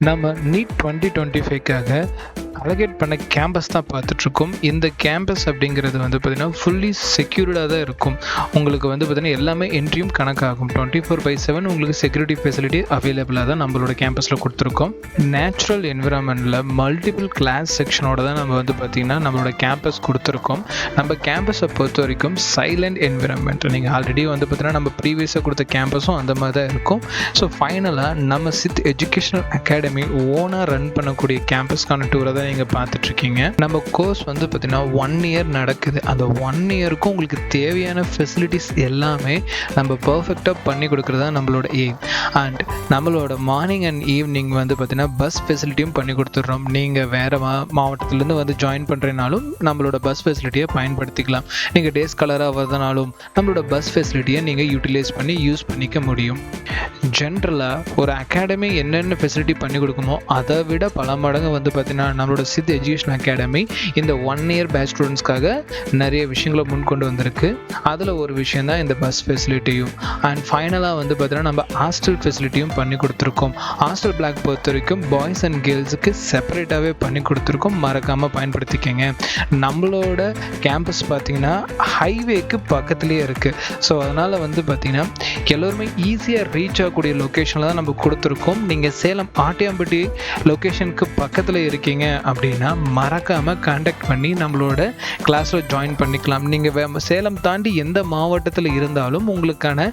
நம்ம NEET 2025க்காக allocate பண்ண campus தான் பார்த்துட்ருக்கோம். இந்த கேம்பஸ் அப்படிங்கிறது வந்து பார்த்திங்கன்னா ஃபுல்லி செக்யூர்டாக தான் இருக்கும். உங்களுக்கு வந்து பார்த்திங்கன்னா எல்லாமே என்ட்ரியும் கணக்காகும். 24/7 உங்களுக்கு செக்யூரிட்டி ஃபெசிலிட்டி அவைலபிளாக தான் நம்மளோட கேம்பஸில் கொடுத்துருக்கோம். நேச்சுரல் என்விரான்மெண்ட்டில் மல்டிபிள் கிளாஸ் செக்ஷனோட தான் நம்ம வந்து பார்த்திங்கன்னா நம்மளோட கேம்பஸ் கொடுத்துருக்கோம். நம்ம கேம்பஸை பொறுத்த வரைக்கும் சைலண்ட் என்விரான்மெண்ட். நீங்கள் ஆல்ரெடி வந்து பார்த்திங்கன்னா நம்ம ப்ரீவியஸாக கொடுத்த கேம்பஸும் அந்த மாதிரி தான் இருக்கும். ஸோ ஃபைனலாக நம்ம சித் எஜுகேஷனல் அகாடமி ஓனாக ரன் பண்ணக்கூடிய கேம்பஸ்க்கான டூரை தான் நீங்கள் பார்த்துட்ருக்கீங்க. நம்ம கோர்ஸ் வந்து பார்த்திங்கன்னா 1 இயர் நடக்குது. அந்த 1 இயருக்கும் உங்களுக்கு தேவையான ஃபெசிலிட்டிஸ் எல்லாமே நம்ம பர்ஃபெக்டாக பண்ணி கொடுக்குறது தான் நம்மளோட எய்ம். அண்ட் நம்மளோட மார்னிங் அண்ட் ஈவினிங் வந்து பார்த்திங்கன்னா பஸ் ஃபெசிலிட்டியும் பண்ணி கொடுத்துட்றோம். நீங்கள் வேறு மாவட்டத்துலேருந்து வந்து ஜாயின் பண்ணுறதுனாலும் நம்மளோட பஸ் ஃபெசிலிட்டியை பயன்படுத்திக்கலாம். நீங்கள் டேஸ் கலராக வரதுனாலும் நம்மளோட பஸ் ஃபெசிலிட்டியை நீங்கள் யூட்டிலைஸ் பண்ணி யூஸ் பண்ணிக்க முடியும். ஜென்ரலாக ஒரு அகாடமி என்னென்ன ஃபெசிலிட்டி பண்ணி கொடுக்குமோ அதை விட பல மடங்கு வந்து பார்த்திங்கன்னா நம்மளோட சித் எஜுகேஷன் அகாடமி இந்த 1 இயர் பேட்ச் ஸ்டூடெண்ட்ஸ்க்காக நிறைய விஷயங்களை முன்கொண்டு வந்திருக்கு. அதில் ஒரு விஷயம் தான் இந்த பஸ் ஃபெசிலிட்டியும். அண்ட் ஃபைனலாக வந்து பார்த்திங்கன்னா நம்ம ஹாஸ்டல் ஃபெசிலிட்டியும் பண்ணி கொடுத்துருக்கோம். ஹாஸ்டல் பிளாக் பொறுத்த வரைக்கும் பாய்ஸ் அண்ட் கேர்ள்ஸுக்கு செப்பரேட்டாகவே பண்ணி கொடுத்துருக்கோம். மறக்காமல் பயன்படுத்திக்கங்க. நம்மளோட கேம்பஸ் பார்த்திங்கன்னா ஹைவேக்கு பக்கத்துலேயே இருக்குது. ஸோ அதனால் வந்து பார்த்திங்கன்னா எல்லோருமே ஈஸியாக ரீச் ஆகக்கூடிய லொக்கேஷனில் தான் நம்ம கொடுத்துருக்கோம். நீங்கள் சேலம் ஆட்டியாம்பட்டி லொக்கேஷனுக்கு பக்கத்தில் இருக்கீங்க அப்படின்னா மறக்காமல் கான்டாக்ட் பண்ணி நம்மளோட கிளாஸில் ஜாயின் பண்ணிக்கலாம். நீங்கள் சேலம் தாண்டி எந்த மாவட்டத்தில் இருந்தாலும் உங்களுக்கான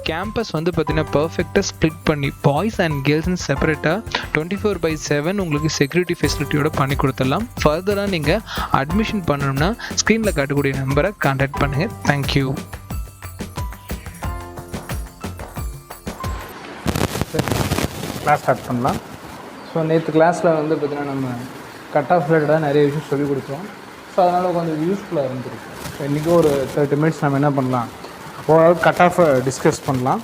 கேம்பஸ் வந்து பார்த்திங்கன்னா பர்ஃபெக்டாக ஸ்ப்ளிட் பண்ணி பாய்ஸ் அண்ட் கேர்ள்ஸ்னு செப்பரேட்டாக 24/7 உங்களுக்கு செக்யூரிட்டி ஃபெசிலிட்டியோட பண்ணி கொடுத்துடலாம். ஃபர்தராக நீங்கள் அட்மிஷன் பண்ணணும்னா ஸ்க்ரீனில் காட்டக்கூடிய நம்பரை கான்டாக்ட் பண்ணுங்கள். தேங்க்யூ. கிளாஸ் ஸ்டார்ட் பண்ணலாம். ஸோ நேற்று கிளாஸில் வந்து பார்த்திங்கன்னா நம்ம கட் ஆஃப் ரிலேட்டடாக நிறைய விஷயம் சொல்லிக் கொடுத்தோம். ஸோ அதனால் கொஞ்சம் யூஸ்ஃபுல்லாக இருந்துருக்கு. ஸோ இன்றைக்கி ஒரு 30 மினிட்ஸ் நம்ம என்ன பண்ணலாம், ஓரளவு கட் ஆஃபை டிஸ்கஸ் பண்ணலாம்.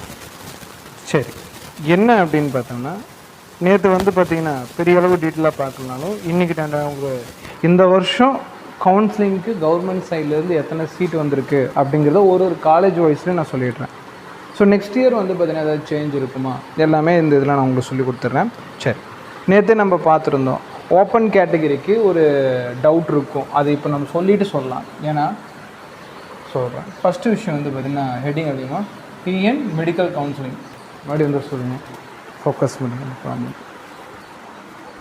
சரி, என்ன அப்படின்னு பார்த்தோம்னா நேற்று வந்து பார்த்திங்கன்னா பெரிய அளவு டீட்டெயிலாக பார்க்கலனாலும் இன்றைக்கி இந்த வருஷம் கவுன்சிலிங்க்கு கவர்மெண்ட் சைட்லேருந்து எத்தனை சீட் வந்திருக்கு அப்படிங்கிறத ஒரு காலேஜ் வைஸ்லேயும் நான் சொல்லிடுறேன். ஸோ நெக்ஸ்ட் இயர் வந்து பார்த்திங்கன்னா ஏதாவது சேஞ்ச் இருக்குமா எல்லாமே இந்த இதில் நான் உங்களுக்கு சொல்லி கொடுத்துட்றேன். சரி, நேற்று நம்ம பார்த்துருந்தோம் ஓப்பன் கேட்டகரிக்கு ஒரு டவுட் இருக்கும். அது இப்போ நம்ம சொல்லிவிட்டு சொல்லலாம். ஏன்னா சொல்கிறேன். ஃபஸ்ட்டு விஷயம் வந்து பார்த்திங்கன்னா ஹெட்டிங் அதிகமாக டிஎன் மெடிக்கல் கவுன்சிலிங் மறுபடியும் வந்து சொல்லுங்கள். ஃபோக்கஸ் பண்ணுங்கள் ப்ராப்ளம்.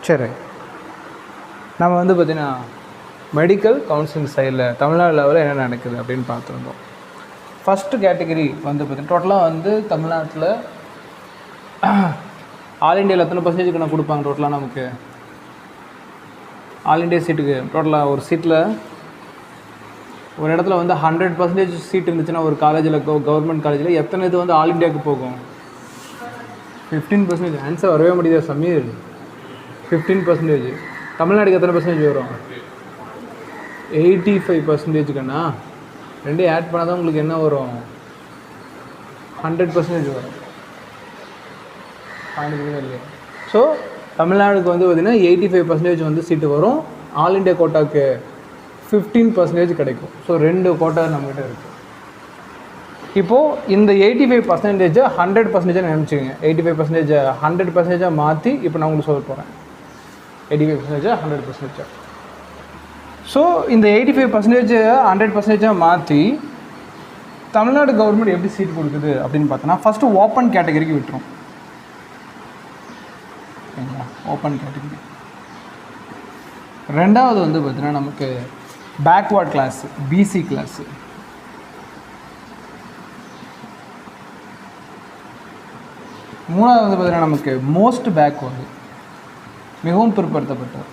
சரி, நம்ம வந்து பார்த்திங்கன்னா மெடிக்கல் கவுன்சிலிங் சைடில் தமிழ்நாடு லெவலில் என்ன நடக்குது அப்படின்னு பார்த்துருந்தோம். ஃபஸ்ட்டு கேட்டகரி வந்து பார்த்திங்கன்னா டோட்டலாக வந்து தமிழ்நாட்டில் ஆல் இண்டியாவில் எத்தனை பர்சன்டேஜ் நான் கொடுப்பாங்க டோட்டலாக நமக்கு ஆல் இண்டியா சீட்டுக்கு டோட்டலாக ஒரு சீட்டில் ஒரு இடத்துல வந்து 100% சீட் இருந்துச்சுன்னா ஒரு காலேஜில் கவர்மெண்ட் காலேஜில் எத்தனை இது வந்து ஆல் இண்டியாவுக்கு போகும்? 15%. ஆன்சர் வரவே முடியாது சமீர். 15%. தமிழ்நாட்டுக்கு எத்தனை பர்சன்டேஜ் வரும்? 85%. ரெண்டையும் ஆட் பண்ணால் தான் உங்களுக்கு என்ன வரும்? 100% வரும். இல்லையா? ஸோ தமிழ்நாடுக்கு வந்து பார்த்திங்கன்னா 85% வந்து சீட்டு வரும். ஆல் இண்டியா கோட்டாவுக்கு 15% கிடைக்கும். ஸோ 2 கோட்டா நம்மகிட்ட இருக்குது. இப்போது இந்த 85% 100% நினச்சிக்கோங்க. 85% 100% மாற்றி இப்போ நான் உங்களுக்கு சொல்ல போகிறேன். 85% 100%. ஸோ இந்த 85% 100% மாற்றி தமிழ்நாடு கவர்மெண்ட் எப்படி சீட் கொடுக்குது அப்படின்னு பார்த்தோன்னா ஃபஸ்ட்டு ஓப்பன் கேட்டகரிக்கு விட்டுரும். ஓகேங்களா? Open category. ரெண்டாவது வந்து பார்த்தீங்கன்னா நமக்கு பேக்வேர்ட் கிளாஸு, பிசி கிளாஸு. மூணாவது வந்து பார்த்தீங்கன்னா நமக்கு மோஸ்ட் பேக்வேர்டு, மிகவும் பிற்படுத்தப்பட்டது,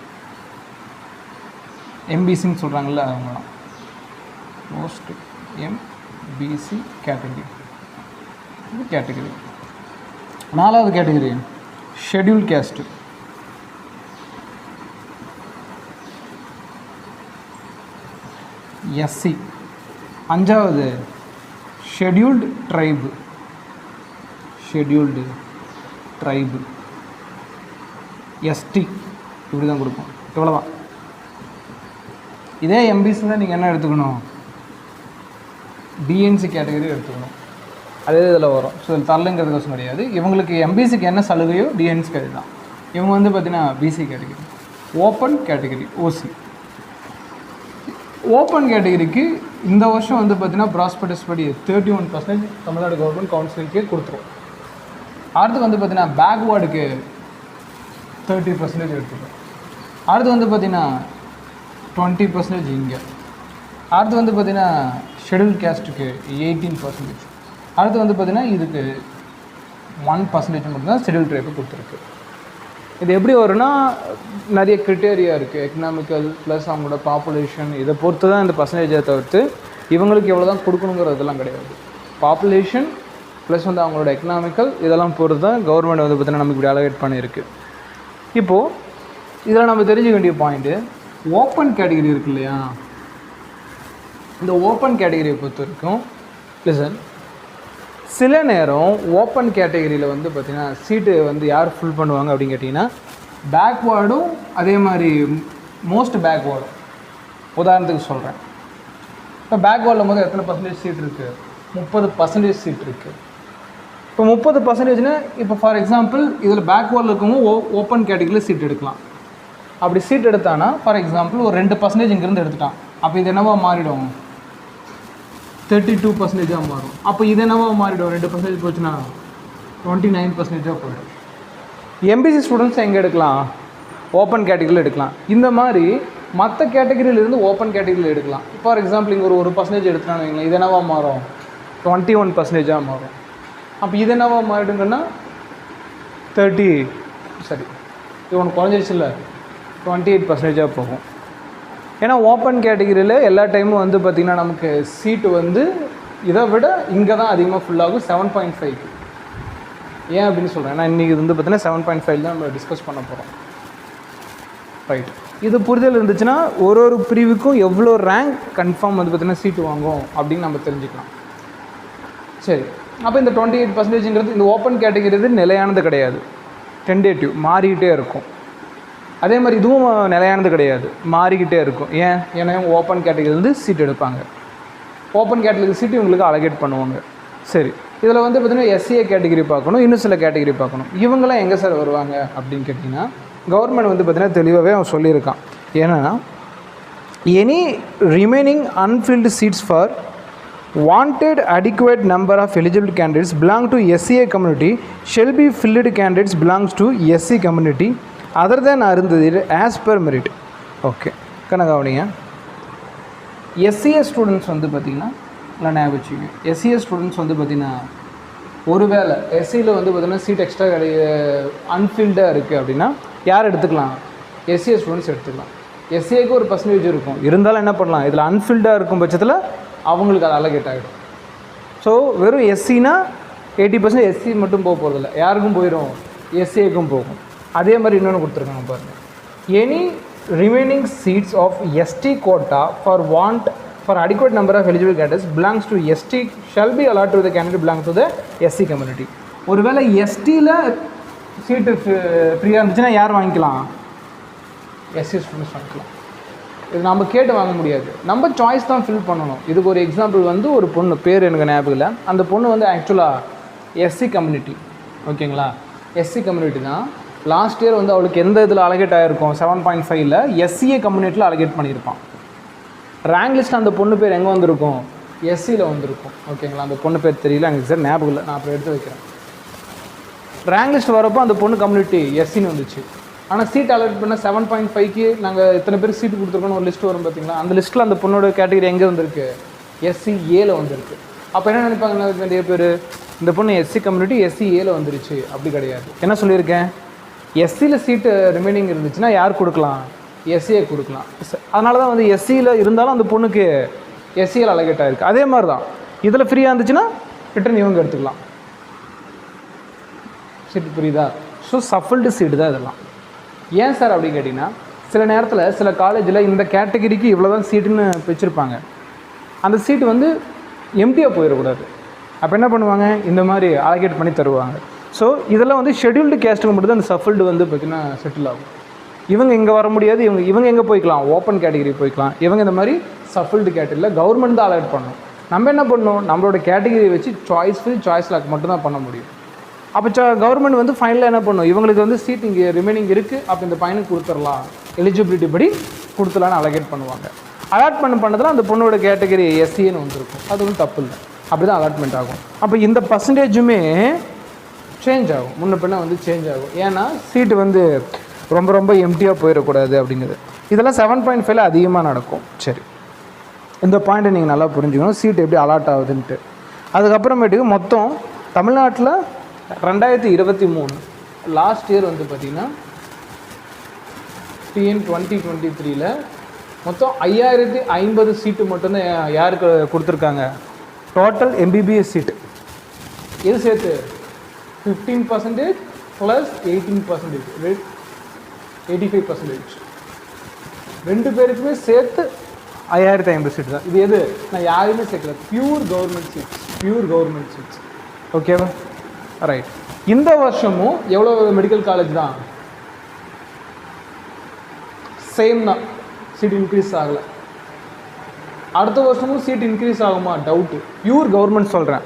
எம்பிசின்னு சொல்கிறாங்கல்ல அவங்களாம். Most MBC category. இது கேட்டகரி. நாலாவது கேட்டகரி ஷெட்யூல் கேஸ்ட்டு. எஸ்சி. அஞ்சாவது scheduled tribe. Scheduled tribe. ST. இப்படி தான் கொடுப்போம். இவ்வளோதான். இதே எம்பிசியில் நீங்கள் என்ன எடுத்துக்கணும்? டிஎன்சி கேட்டகரி எடுத்துக்கணும். அதே இதில் வரும். ஸோ இதில் தரலைங்கிறதுக்கோசம் கிடையாது. இவங்களுக்கு எம்பிசிக்கு என்ன சலுகையோ டிஎன்சிக்கு அது தான். இவங்க வந்து பார்த்தீங்கன்னா பிசி கேட்டகரி. ஓப்பன் கேட்டகரி ஓசி. ஓப்பன் கேட்டகரிக்கு இந்த வருஷம் வந்து பார்த்தீங்கன்னா ப்ராஸ்பெக்டஸ் படி 31% தமிழ்நாடு கவர்மெண்ட் கவுன்சிலிங்கே கொடுத்துரும். அடுத்து வந்து பார்த்தீங்கன்னா பேக்வேர்டுக்கு 30% எடுத்துக்கும். அடுத்து வந்து பார்த்தீங்கன்னா 20% இங்கே. அடுத்து வந்து பார்த்தீங்கன்னா ஷெடியூல் கேஸ்ட்டுக்கு 18%. அடுத்து வந்து பார்த்தீங்கன்னா இதுக்கு 1% மட்டும்தான் ஷெடியூல் ட்ரைபு கொடுத்துருக்கு. இது எப்படி வரும்னா நிறைய க்ரிட்டேரியா இருக்குது. எக்கனாமிக்கல் ப்ளஸ் அவங்களோட பாப்புலேஷன் இதை பொறுத்து தான் இந்த பர்சன்டேஜை தவிர்த்து இவங்களுக்கு எவ்வளோ தான் கொடுக்கணுங்கிறதெல்லாம் கிடையாது. பாப்புலேஷன் ப்ளஸ் வந்து அவங்களோட எக்கனாமிக்கல் இதெல்லாம் பொறுத்து தான் கவர்மெண்ட் வந்து பார்த்தீங்கன்னா நமக்கு இப்படி அலோகேட் பண்ணியிருக்கு. இப்போது இதில் நம்ம தெரிஞ்சுக்க வேண்டிய பாயிண்ட்டு, ஓப்பன் கேட்டகரி இருக்கு இல்லையா, இந்த ஓப்பன் கேட்டகரியை பொறுத்த வரைக்கும் லிசன், சில நேரம் ஓப்பன் கேட்டகரியில் வந்து பார்த்திங்கன்னா சீட்டு வந்து யார் ஃபில் பண்ணுவாங்க அப்படின்னு கேட்டிங்கன்னா பேக்வேர்டும் அதே மாதிரி மோஸ்ட் பேக்வேர்டும். உதாரணத்துக்கு சொல்கிறேன், இப்போ பேக்வேர்டில் முதல் எத்தனை பர்சன்டேஜ் சீட் இருக்குது? 30% சீட் இருக்குது. இப்போ 30%னா இப்போ ஃபார் எக்ஸாம்பிள் இதில் பேக்வேர்டில் இருக்கவங்க ஓப்பன் கேட்டகரியில் சீட் எடுக்கலாம். அப்படி சீட் எடுத்தானா ஃபார் எக்ஸாம்பிள் ஒரு 2% இங்கேருந்து எடுத்துட்டான். அப்போ இது என்னவா மாறிடும்? 32% மாறும். அப்போ இது என்னவா மாறிடும்? 2% போச்சுன்னா 29% போயிடும். எம்பிசி ஸ்டூடெண்ட்ஸ் எங்கே எடுக்கலாம்? ஓப்பன் கேட்டகரியில் எடுக்கலாம். இந்த மாதிரி மற்ற கேட்டகரியிலிருந்து ஓப்பன் கேட்டகரியில் எடுக்கலாம். ஃபார் எக்ஸாம்பிள் இங்கே ஒரு 1% எடுத்துட்டான்னு வைங்களேன், இது என்னவா மாறும்? 21% மாறும். அப்போ இது என்னவா மாறிடுங்கன்னா இது ஒன்று குறைஞ்சிருச்சு இல்லை, 28% போகும். ஏன்னா ஓப்பன் கேட்டகரியில் எல்லா டைமும் வந்து பார்த்திங்கன்னா நமக்கு சீட்டு வந்து இதை விட இங்கே தான் அதிகமாக ஃபுல்லாகும் 7.5. ஏன் அப்படின்னு சொல்கிறேன், ஏன்னா இன்றைக்கி வந்து பார்த்திங்கன்னா 7.5 தான் நம்ம டிஸ்கஸ் பண்ண போகிறோம். ரைட், இது புரிதல் இருந்துச்சுன்னா ஒரு பிரிவுக்கும் எவ்வளோ ரேங்க் கன்ஃபார்ம் வந்து பார்த்திங்கன்னா சீட்டு வாங்கும் அப்படின்னு நம்ம தெரிஞ்சுக்கலாம். சரி, அப்போ இந்த 28%ங்கிறது இந்த ஓப்பன் கேட்டகரி இது நிலையானது கிடையாது, டென்டேட்டிவ், மாறிக்கிட்டே இருக்கும். அதே மாதிரி இதுவும் நிலையானது கிடையாது, மாறிக்கிட்டே இருக்கும். ஏன்னா ஓப்பன் கேட்டகரியிலேருந்து சீட் எடுப்பாங்க. ஓப்பன் கேட்டகரி சீட்டு இவங்களுக்கு அலோகேட் பண்ணுவாங்க. சரி, இதில் வந்து பார்த்திங்கன்னா எஸ்சிஏ கேட்டகரி பார்க்கணும், இன்னும் சில கேட்டகரி பார்க்கணும். இவங்களாம் எங்கே சார் வருவாங்க அப்படின்னு கேட்டிங்கன்னா கவர்மெண்ட் வந்து பார்த்திங்கன்னா தெளிவாகவே அவன் சொல்லியிருக்கான். ஏன்னா any remaining unfilled seeds for wanted adequate number of eligible candidates belong to SCA community shall be filled candidates belongs to SC community other than arundhathil as per merit. Okay, கணக்காவணிங்க. SCA students வந்து பார்த்திங்கன்னா நல்லா ஞாபகம் வச்சுக்கோங்க. SCA students வந்து பார்த்திங்கன்னா ஒருவேளை எஸ்சியில் வந்து பார்த்திங்கன்னா சீட் எக்ஸ்ட்ரா அன்ஃபில்டாக இருக்குது அப்படின்னா யார் எடுத்துக்கலாம்? எஸ்சிஏ ஸ்டூடெண்ட்ஸ் எடுத்துக்கலாம். எஸ்சிஏக்கு ஒரு பர்சன்டேஜ் இருக்கும், இருந்தாலும் என்ன பண்ணலாம், இதில் அன்ஃபில்டாக இருக்கும் பட்சத்தில் அவங்களுக்கு அது அலோகேட் ஆகிடும். ஸோ வெறும் எஸ்சினா 80% எஸ்சி மட்டும் போக போகிறதில்ல, யாருக்கும் போயிடும், எஸ்சிஏக்கும் போகும். அதே மாதிரி இன்னொன்று கொடுத்துருக்காங்க பாருங்கள், any remaining seats of ST quota for adequate number of eligible candidates belongs to ST shall be allotted to the candidate belongs to the SC community. ஒருவேளை எஸ்டியில் சீட்டு ஃப்ரீயாக இருந்துச்சுன்னா யார் வாங்கிக்கலாம்? எஸ்சி ஸ்டூடெண்ட்ஸ் வாங்கிக்கலாம். இது நம்ம கேட்டு வாங்க முடியாது, நம்ம சாய்ஸ் தான் ஃபில் பண்ணணும். இதுக்கு ஒரு எக்ஸாம்பிள் வந்து ஒரு பொண்ணு பேர் எனக்கு ஞாபகம் இல்லை, அந்த பொண்ணு வந்து ஆக்சுவலாக எஸ்சி கம்யூனிட்டி, ஓகேங்களா, எஸ்சி கம்யூனிட்டி தான். லாஸ்ட் இயர் வந்து அவளுக்கு எந்த இதில் அலோகேட் ஆகிருக்கும்? 7.5ல் எஸ்சிஏ கம்யூனிட்டியில் அலோகேட் பண்ணியிருப்பான். ரேங்க் லிஸ்ட் அந்த பொண்ணு பேர் எங்கே வந்திருக்கும்? எஸ்சியில் வந்திருக்கும். ஓகேங்களா, அந்த பொண்ணு பேர் தெரியல எனக்கு சார், ஞாபகம் இல்லை, நான் அப்புறம் எடுத்து வைக்கிறேன். ரேங்க் லிஸ்ட் வரப்போ அந்த பொண்ணு கம்யூனிட்டி எஸ்சின்னு வந்துச்சு. ஆனால் சீட் அலோட் பண்ண 7.5க்கு நாங்கள் இத்தனை பேருக்கு சீட்டு கொடுத்துருக்கோன்னு ஒரு லிஸ்ட் வரும் பார்த்தீங்களா, அந்த லிஸ்ட்டில் அந்த பொண்ணோட கேட்டகரி எங்கே வந்திருக்கு? SC-Aல வந்திருக்கு. அப்போ என்ன நினைப்பாங்க நிறைய பேர், இந்த பொண்ணு எஸ்சி கம்யூனிட்டி SC-Aல வந்துருச்சு. அப்படி கிடையாது. என்ன சொல்லியிருக்கேன், எஸ்சியில் சீட்டு ரிமைனிங் இருந்துச்சுன்னா யார் கொடுக்கலாம்? எஸ்சிஏ கொடுக்கலாம். அதனால தான் வந்து எஸ்சியில் இருந்தாலும் அந்த பொண்ணுக்கு SC-யில் அலோகேட் ஆகிருக்கு. அதே மாதிரி தான் இதில் ஃப்ரீயாக இருந்துச்சுன்னா ரிட்டர்ன் இவங்க எடுத்துக்கலாம். சீட்டு புரியுதா? ஸோ சஃபல்டு சீட்டு தான் இதெல்லாம். ஏன் சார் அப்படின்னு கேட்டிங்கன்னா, சில நேரத்தில் சில காலேஜில் இந்த கேட்டகரிக்கு இவ்வளோ தான் சீட்டுன்னு வச்சுருப்பாங்க. அந்த சீட்டு வந்து எம்டியாக போயிடக்கூடாது. அப்போ என்ன பண்ணுவாங்க, இந்த மாதிரி அலோகேட் பண்ணி தருவாங்க. ஸோ இதெல்லாம் வந்து ஷெட்யூல்டு கேஸ்ட்டுக்கு மட்டும் தான் அந்த சஃபல்டு வந்து பார்த்திங்கன்னா செட்டில் ஆகும். இவங்க இங்கே வர முடியாது, இவங்க எங்கே போய்க்கலாம்? ஓப்பன் கேட்டகரி போய்க்கலாம். இவங்க இந்த மாதிரி சஃபல்டு கேட்டகரியில் கவர்மெண்ட் தான் அலோகேட் பண்ணணும். நம்ம என்ன பண்ணணும், நம்மளோட கேட்டகரி வச்சு சாய்ஸ் லாக் மட்டும் தான் பண்ண முடியும். அப்போ கவர்மெண்ட் வந்து ஃபைனலாக என்ன பண்ணும், இவங்களுக்கு வந்து சீட் இங்கே ரிமைனிங் இருக்குது, அப்போ இந்த பையனுக்கு கொடுத்துடலாம், எலிஜிபிலிட்டி படி கொடுத்துலான்னு அலகேட் பண்ணுவாங்க. அலாட்மெண்ட் பண்ணதில் அந்த பொண்ணோட கேட்டகரி எஸ்சின்னு வந்துருக்கும், அது ஒன்றும் தப்பு இல்லை, அப்படி தான் அலாட்மெண்ட் ஆகும். அப்போ இந்த பர்சன்டேஜுமே சேஞ்ச் ஆகும், முன்ன பின்ன வந்து சேஞ்ச் ஆகும். ஏன்னா சீட்டு வந்து ரொம்ப ரொம்ப எம்டியாக போயிடக்கூடாது அப்படிங்கிறது. இதெல்லாம் 7.5 அதிகமாக நடக்கும். சரி, இந்த பாயிண்ட்டை நீங்கள் நல்லா புரிஞ்சுக்கணும், சீட் எப்படி அலாட் ஆகுதுன்ட்டு. அதுக்கப்புறமேட்டுக்கு மொத்தம் தமிழ்நாட்டில் 2023 லாஸ்ட் இயர் வந்து பார்த்திங்கன்னா டிஎன் 2023 மொத்தம் 5050 சீட்டு மட்டும்தான் யாருக்கு கொடுத்துருக்காங்க, டோட்டல் எம்பிபிஎஸ் சீட்டு. இது சேர்த்து 15% ப்ளஸ் 18%, 85%. ரெண்டு பேருக்குமே சேர்த்து 5050 சீட்டு தான். இது எது நான் யாரையுமே சேர்க்கல, பியூர் கவர்மெண்ட் சீட்ஸ். ஓகேவா, ரைட். இந்த வருஷமும் எவ்வளோ மெடிக்கல் காலேஜ் தான் சேம் தான், சீட் இன்க்ரீஸ் ஆகலை. அடுத்த வருஷமும் சீட் இன்க்ரீஸ் ஆகுமா டவுட்டு. பியூர் கவர்மெண்ட் சொல்கிறேன்,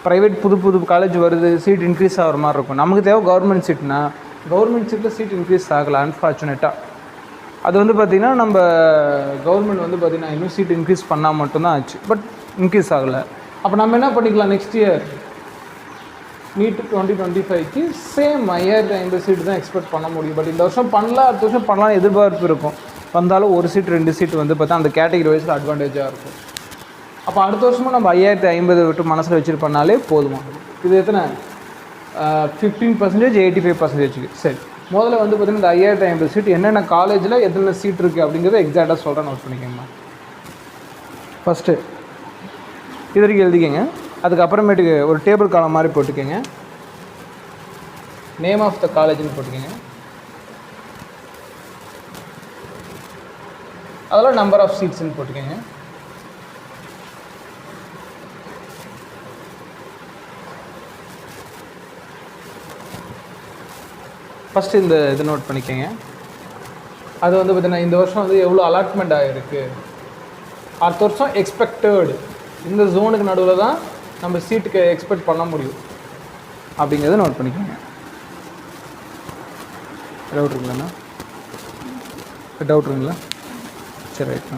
ப்ரைவேட் புது காலேஜ் வருது, சீட் இன்க்ரீஸ் ஆகிற மாதிரி இருக்கும். நமக்கு தேவை கவர்மெண்ட் சீட்னா, கவர்மெண்ட் சீட்டில் சீட் இன்க்ரீஸ் ஆகலை அன்ஃபார்ச்சுனேட்டாக. அது வந்து பார்த்திங்கன்னா நம்ம கவர்மெண்ட் வந்து பார்த்திங்கன்னா இன்னும் சீட் இன்க்ரீஸ் பண்ணால் மட்டும்தான் ஆச்சு, பட் இன்க்ரீஸ் ஆகலை. அப்போ நம்ம என்ன பண்ணிக்கலாம், நெக்ஸ்ட் இயர் நீட் 2025க்கு சேம் 5050 சீட்டு தான் எக்ஸ்பெக்ட் பண்ண முடியும். பட் இந்த வருஷம் பண்ணலாம், அடுத்த வருஷம் பண்ணலாம் எதிர்பார்ப்பு இருக்கும். வந்தாலும் ஒரு சீட் 2 சீட் வந்து பார்த்தா அந்த கேட்டகரி வைஸில் அட்வான்டேஜாக இருக்கும். அப்போ அடுத்த வருஷமும் நம்ம 5050 விட்டு மனசில் வச்சுட்டு பண்ணாலே போதுமா. இது எத்தனை 15%, 85%. சரி, முதல்ல வந்து பார்த்திங்கன்னா இந்த 5050 சீட் என்னென்ன காலேஜில் எத்தனை சீட் இருக்குது அப்படிங்கிறத எக்ஸாக்டாக சொல்கிறேன், நோட் பண்ணிக்கோங்க. ஃபஸ்ட்டு இது வரைக்கும் எழுதிக்கங்க. அதுக்கப்புறமேட்டுக்கு ஒரு டேபிள் காலம் மாதிரி போட்டுக்கோங்க, நேம் ஆஃப் த காலேஜ்னு போட்டுக்கோங்க, அதெல்லாம் நம்பர் ஆஃப் சீட்ஸ்ன்னு போட்டுக்கோங்க. ஃபஸ்ட்டு இந்த இது நோட் பண்ணிக்கோங்க. அது வந்து பார்த்திங்கன்னா இந்த வருஷம் வந்து எவ்வளோ அலாட்மெண்ட் ஆகிருக்கு, அடுத்த வருஷம் எக்ஸ்பெக்டட் இந்த ஜோனுக்கு நடுவில் தான் நம்ம சீட்டுக்கு எக்ஸ்பெக்ட் பண்ண முடியும் அப்படிங்கிறத நோட் பண்ணிக்கோங்க. டவுட் இருக்குங்களா? சரி, ரைட்.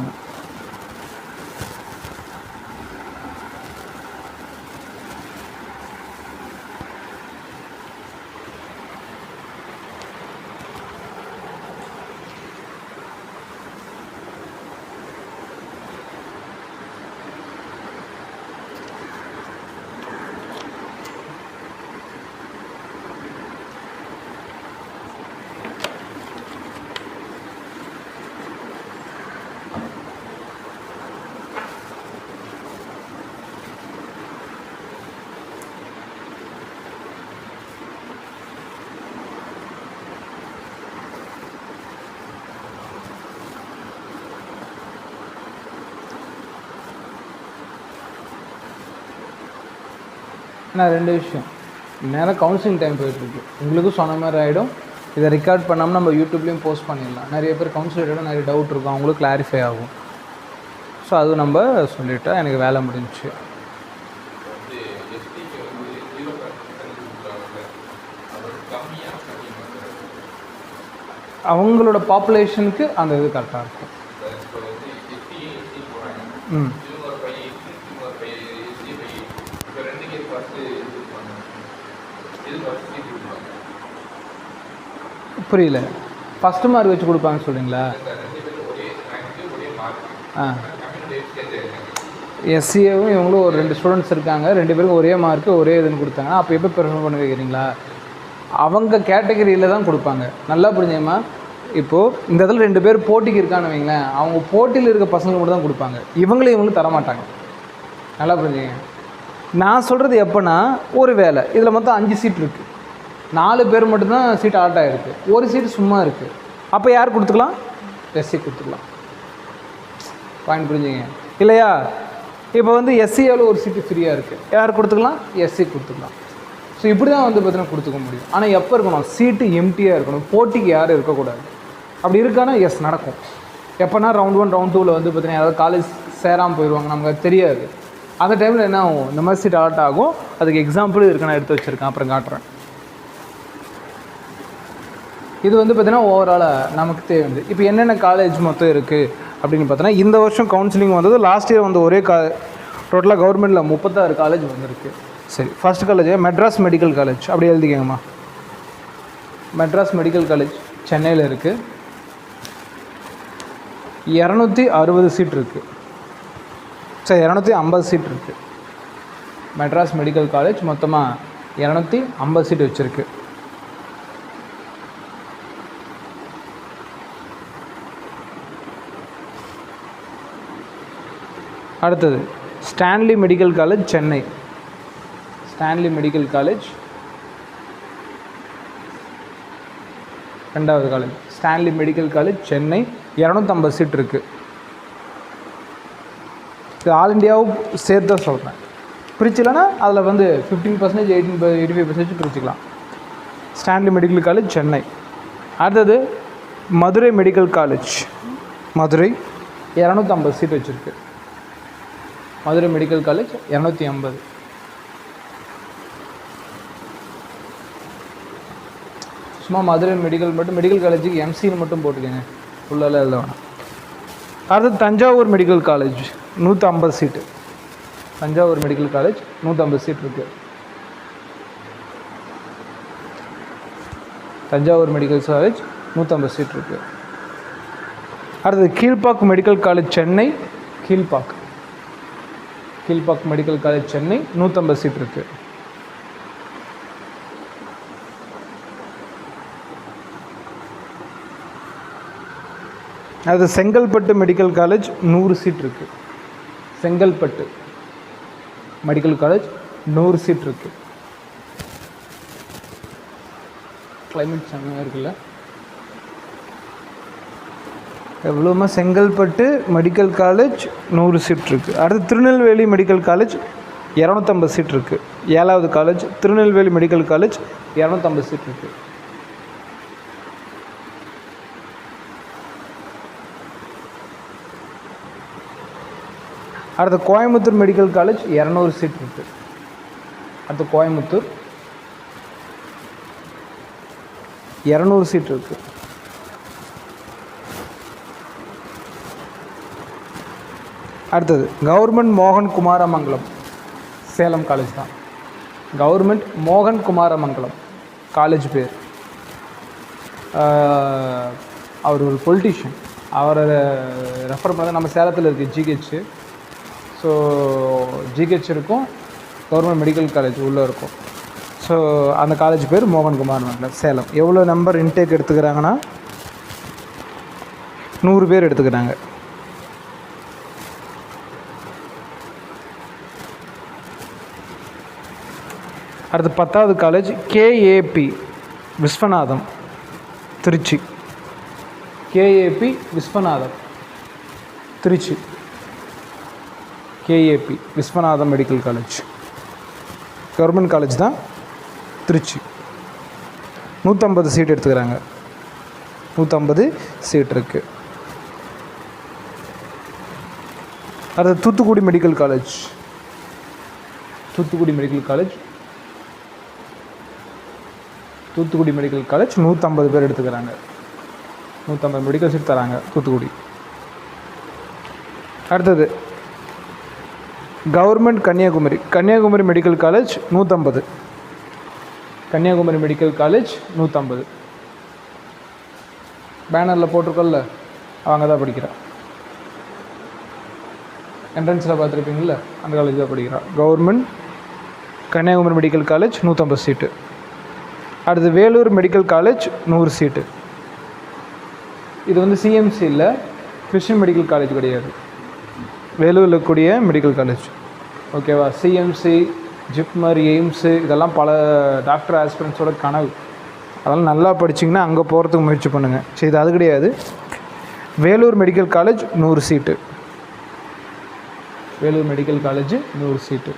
நான் 2 விஷயம், நேரம் கவுன்சிலிங் டைம் போயிட்டுருக்கு, உங்களுக்கும் சொன்ன மாதிரி ஆகிடும். இதை ரெக்கார்ட் பண்ணாமல் நம்ம யூடியூப்லேயும் போஸ்ட் பண்ணிடலாம். நிறைய பேர் கவுன்சிலரோட நிறைய டவுட் இருக்கும், அவங்களுக்கு கிளாரிஃபை ஆகும். ஸோ அதுவும் நம்ம சொல்லிவிட்டா எனக்கு வேலை முடிஞ்சிச்சு. அவங்களோட பாப்புலேஷனுக்கு அந்த இது கரெக்டாக இருக்கும். புரியல, ஃபஸ்ட்டு மார்க் வச்சு கொடுப்பாங்கன்னு சொல்கிறீங்களா? எஸ்சிஏவும் இவங்களும் ஒரு 2 ஸ்டூடெண்ட்ஸ் இருக்காங்க, 2 பேருக்கும் ஒரே மார்க்கு ஒரே இதுன்னு கொடுத்தாங்கன்னா அப்போ எப்போ ப்ரிஃபர் பண்ண வைக்கிறீங்களா? அவங்க கேட்டகரியில் தான் கொடுப்பாங்க. நல்லா புரிஞ்சுங்கம்மா. இப்போது இந்த இடத்துல 2 பேர் போட்டிக்கு இருக்கான்னு வைங்களேன், அவங்க போட்டியில் இருக்க பசங்க மட்டும் தான் கொடுப்பாங்க, இவங்களும் தரமாட்டாங்க. நல்லா புரிஞ்சுங்க. நான் சொல்கிறது எப்போனா, ஒரு வேலை இதில் மொத்தம் 5 சீட் இருக்குது, 4 பேர் மட்டும்தான் சீட் அலாட் ஆகிருக்கு, ஒரு சீட்டு சும்மா இருக்குது. அப்போ யார் கொடுத்துக்கலாம்? எஸ்சி கொடுத்துக்கலாம். பாயிண்ட் புரிஞ்சுங்க இல்லையா? இப்போ வந்து எஸ்சியாவில் ஒரு சீட்டு ஃப்ரீயாக இருக்குது, யார் கொடுத்துக்கலாம்? எஸ்சி கொடுத்துக்கலாம். ஸோ இப்படி தான் வந்து பார்த்தீங்கன்னா கொடுத்துக்க முடியும். ஆனால் எப்போ இருக்கணும்? சீட்டு எம்டியாக இருக்கணும், போட்டிக்கு யாரும் இருக்கக்கூடாது. அப்படி இருக்கானா எஸ் நடக்கும். எப்போனா ரவுண்ட் 1 ரவுண்ட் 2ல் வந்து பார்த்தீங்கன்னா யாராவது காலேஜ் சேராமல் போயிடுவாங்க, நமக்கு அது தெரியாது. அந்த டைமில் என்ன ஆகும், இந்த மாதிரி சீட் அலாட் ஆகும். அதுக்கு எக்ஸாம்பிள் இருக்கு, நான் எடுத்து வச்சுருக்கேன், அப்புறம் காட்டுறேன். இது வந்து பார்த்திங்கன்னா ஓவராலாக நமக்கு தேவையானது. இப்போ என்னென்ன காலேஜ் மொத்தம் இருக்குது அப்படின்னு பார்த்தோன்னா, இந்த வருஷம் கவுன்சிலிங் வந்தது, லாஸ்ட் இயர் வந்து ஒரே டோட்டலாக கவர்மெண்ட்டில் 36 காலேஜ் வந்திருக்கு. சரி, first college Madras medical college, அப்படி எழுதிக்கங்கம்மா. மெட்ராஸ் மெடிக்கல் காலேஜ் சென்னையில் இருக்குது. 260 சீட் இருக்குது. சரி, 250 சீட் இருக்குது. மெட்ராஸ் மெடிக்கல் காலேஜ் மொத்தமாக 250 சீட் வச்சுருக்கு. அடுத்தது Stanley medical college Chennai. Stanley medical college ரெண்டாவது காலேஜ். Stanley medical college Chennai 250 seat இருக்குது. இது ஆல் இண்டியாவும் சேர்த்து தான் சொல்கிறேன், பிரிச்சில்லைன்னா அதில் வந்து 15%, 85% பிரிச்சுக்கலாம். Stanley medical college Chennai. அடுத்தது Madurai medical college. Madurai 250 seat வச்சுருக்கு. Madurai medical college 250. சும்மா மதுரை மெடிக்கல் காலேஜுக்கு எம்சின்னு மட்டும் போட்டுக்கோங்க, ஃபுல்லாக எழுத வேணாம். அடுத்து Thanjavur medical college 150 seat. Thanjavur medical college 150 seat இருக்குது. தஞ்சாவூர் மெடிக்கல் காலேஜ் 150 சீட் இருக்குது. அடுத்தது Kilpauk medical college Chennai. Kilpauk medical college Chennai 150 seat இருக்குது. அது செங்கல்பட்டு மெடிக்கல் காலேஜ் 100 சீட் இருக்குது. செங்கல்பட்டு மெடிக்கல் காலேஜ் 100 சீட் இருக்குது. கிளைமேட் செம்மையாக இருக்குல்ல, எவ்வளோமா. செங்கல்பட்டு மெடிக்கல் காலேஜ் 100 சீட் இருக்குது. அடுத்து திருநெல்வேலி மெடிக்கல் காலேஜ் 250 சீட் இருக்குது. 7வது college Tirunelveli medical college 250 seat இருக்குது. அடுத்து கோயம்புத்தூர் மெடிக்கல் காலேஜ் 200 சீட் இருக்குது. அடுத்து கோயம்புத்தூர் 200 சீட் இருக்குது. அடுத்தது கவர்மெண்ட் மோகன் குமாரமங்கலம், சேலம் காலேஜ் தான். கவர்மெண்ட் மோகன் குமாரமங்கலம் காலேஜ் பேர். அவர் ஒரு பொலிட்டிஷியன், அவரை ரெஃபர் பண்ண நம்ம சேலத்தில் இருக்குது ஜிஹெச். ஸோ ஜிஹெச் இருக்கும், கவர்மெண்ட் மெடிக்கல் காலேஜ் உள்ளே இருக்கும். ஸோ அந்த காலேஜ் பேர் மோகன் குமாரமங்கலம், சேலம். எவ்வளோ நம்பர் இன்டேக் எடுத்துக்கிறாங்கன்னா 100 பேர் எடுத்துக்கிறாங்க. அடுத்து 10வது college KAP Viswanatham, Trichy. KAP Viswanatham, Trichy. KAP Viswanatham medical college government college தான், திருச்சி. 150 சீட் எடுத்துக்கிறாங்க. 150 சீட் இருக்குது. அடுத்து Thoothukudi medical college. Thoothukudi medical college 150 பேர் எடுத்துக்கிறாங்க. 150 மெடிக்கல் சீட் தராங்க தூத்துக்குடி. அடுத்தது government Kanyakumari medical college 150. Kanyakumari medical college 150. பேனரில் போட்டிருக்கோல்ல, அவங்க தான் படிக்கிறா. என்ட்ரன்ஸில் பார்த்துருப்பீங்கள, அந்த காலேஜ் தான் படிக்கிறா. Government Kanyakumari medical college 150 seat. அடுத்து வேலூர் மெடிக்கல் காலேஜ் 100 சீட்டு. இது வந்து சிஎம்சி இல்லை, கிறிஸ்டின் மெடிக்கல் காலேஜ் கிடையாது, வேலூரில் இருக்கக்கூடிய மெடிக்கல் காலேஜ். ஓகேவா? சிஎம்சி, ஜிப்மர், எய்ம்ஸு இதெல்லாம் பல டாக்டர் ஆஸ்பிரண்ட்ஸோட கனவு. அதெல்லாம் நல்லா படிச்சிங்கன்னா அங்கே போகிறதுக்கு முயற்சி பண்ணுங்கள். சரி, இது அது கிடையாது. வேலூர் மெடிக்கல் காலேஜ் 100 சீட்டு. வேலூர் மெடிக்கல் காலேஜ் 100 சீட்டு.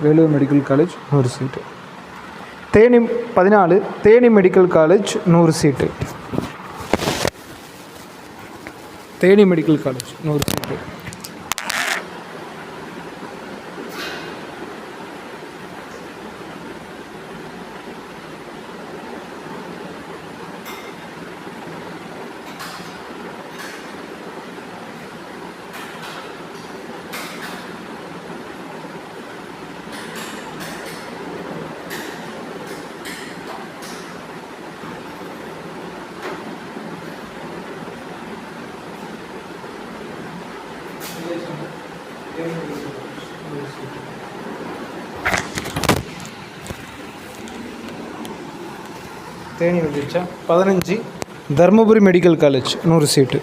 வேலூர் மெடிக்கல் காலேஜ் 100 சீட்டு. தேனி 14 தேனி மெடிக்கல் காலேஜ் 100 சீட்டு. தேனி மெடிக்கல் காலேஜ் 100 சீட்டு. தேனி வந்துச்சா 15 தருமபுரி மெடிக்கல் காலேஜ் 100 சீட்டு.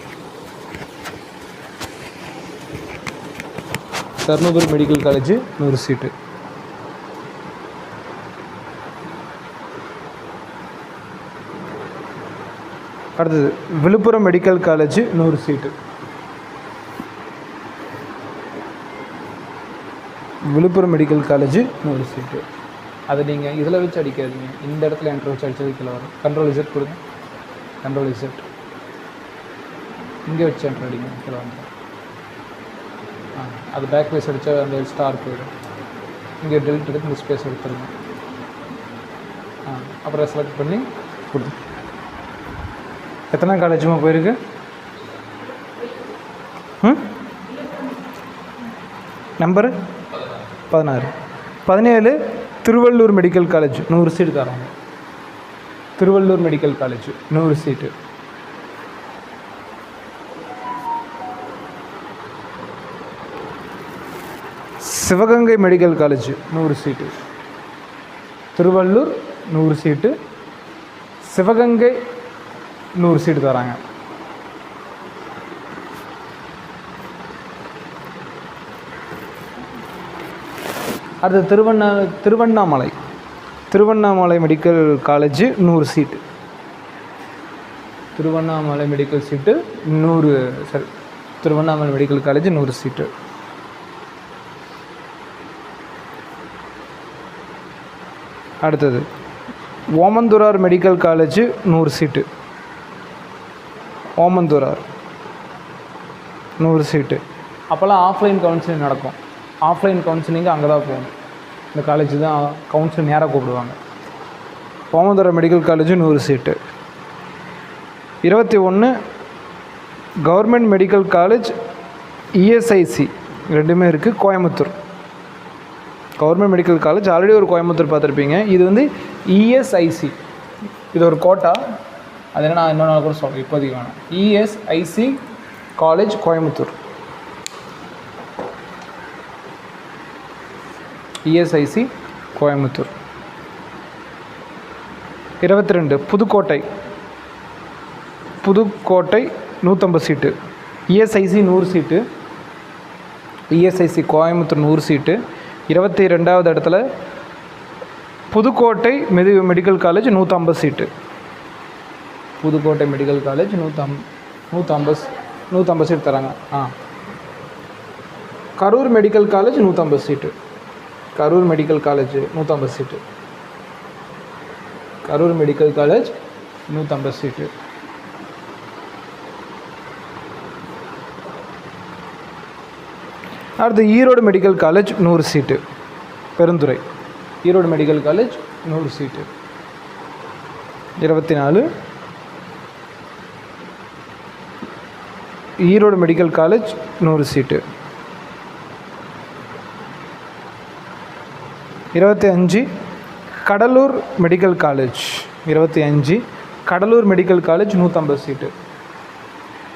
தருமபுரி மெடிக்கல் காலேஜ் 100 சீட்டு. அடுத்தது விழுப்புரம் மெடிக்கல் காலேஜ் 100 சீட்டு. விழுப்புரம் மெடிக்கல் காலேஜ் 100 சீட்டு. அதை நீங்கள் இதில் வச்சு அடிக்காதீங்க, இந்த இடத்துல என்ட்ரு வச்சு அடித்தது கீழே வரும். கண்ட்ரோல் இசட் கொடுங்க, கண்ட்ரோல் இசட் இங்கே வச்சு என்ட்ரு அடிங்க, கீழே வந்து அது பேக் பேஸ் அடித்தா அந்த ஸ்டார் போயிடும். இங்கே டெலிட் எடுத்து இந்த ஸ்பேஸ் எடுத்துருங்க. அப்புறம் செலக்ட் பண்ணி கொடுங்க. எத்தனை காலேஜுமா போயிருக்கு? நம்பரு 16. 17 திருவள்ளூர் மெடிக்கல் காலேஜ் 100 சீட்டு தராங்க. திருவள்ளூர் மெடிக்கல் காலேஜ் 100 சீட்டு. சிவகங்கை மெடிக்கல் காலேஜ் 100 சீட்டு. திருவள்ளூர் 100 சீட்டு, சிவகங்கை 100 சீட்டு தராங்க. அடுத்து திருவண்ணாமலை மெடிக்கல் காலேஜ் 100 சீட்டு. திருவண்ணாமலை மெடிக்கல் சீட்டு 100 சரி திருவண்ணாமலை மெடிக்கல் காலேஜ் 100 சீட்டு. அடுத்தது ஓமந்தூரார் மெடிக்கல் காலேஜ் 100 சீட்டு. ஓமந்தூரார் 100 சீட்டு. அப்போல்லாம் ஆஃப்லைன் கவுன்சிலிங் நடக்கும். ஆஃப்லைன் கவுன்சிலிங்கு அங்கே தான் போகணும். இந்த காலேஜ் தான் கவுன்சிலிங் நேராக கூப்பிடுவாங்க. ஓமந்தூரார் மெடிக்கல் காலேஜ் 100 சீட்டு. 21 கவர்மெண்ட் மெடிக்கல் காலேஜ் இஎஸ்ஐசி ரெண்டுமே இருக்குது, Coimbatore. Government medical college already ஒரு கோயம்புத்தூர் பார்த்துருப்பீங்க. இது வந்து இஎஸ்ஐசி, இது ஒரு கோட்டா. அது என்ன நான் இன்னொரு நாள் கூட சொல்கிறேன், இப்போதைக்கு வேணும். ESIC college Coimbatore. ESIC Coimbatore. 22 Pudukkottai 150 சீட்டு. இஎஸ்ஐசி 100 சீட்டு. இஎஸ்ஐசி கோயம்புத்தூர் 100 சீட்டு. 22வது இடத்துல புதுக்கோட்டை மெடிக்கல் காலேஜ் 150 சீட்டு. புதுக்கோட்டை மெடிக்கல் காலேஜ் 150 சீட் தராங்க. கரூர் மெடிக்கல் காலேஜ் 150 சீட்டு. கரூர் மெடிக்கல் காலேஜ் 150 சீட்டு. Karur medical college 150 seat. அடுத்து ஈரோடு மெடிக்கல் காலேஜ் 100 சீட்டு. பெருந்துறை ஈரோடு மெடிக்கல் காலேஜ் 100 சீட்டு. 24 ஈரோடு மெடிக்கல் காலேஜ் 100 சீட்டு. 25 Cuddalore medical college 25 Cuddalore medical college 150 சீட்டு.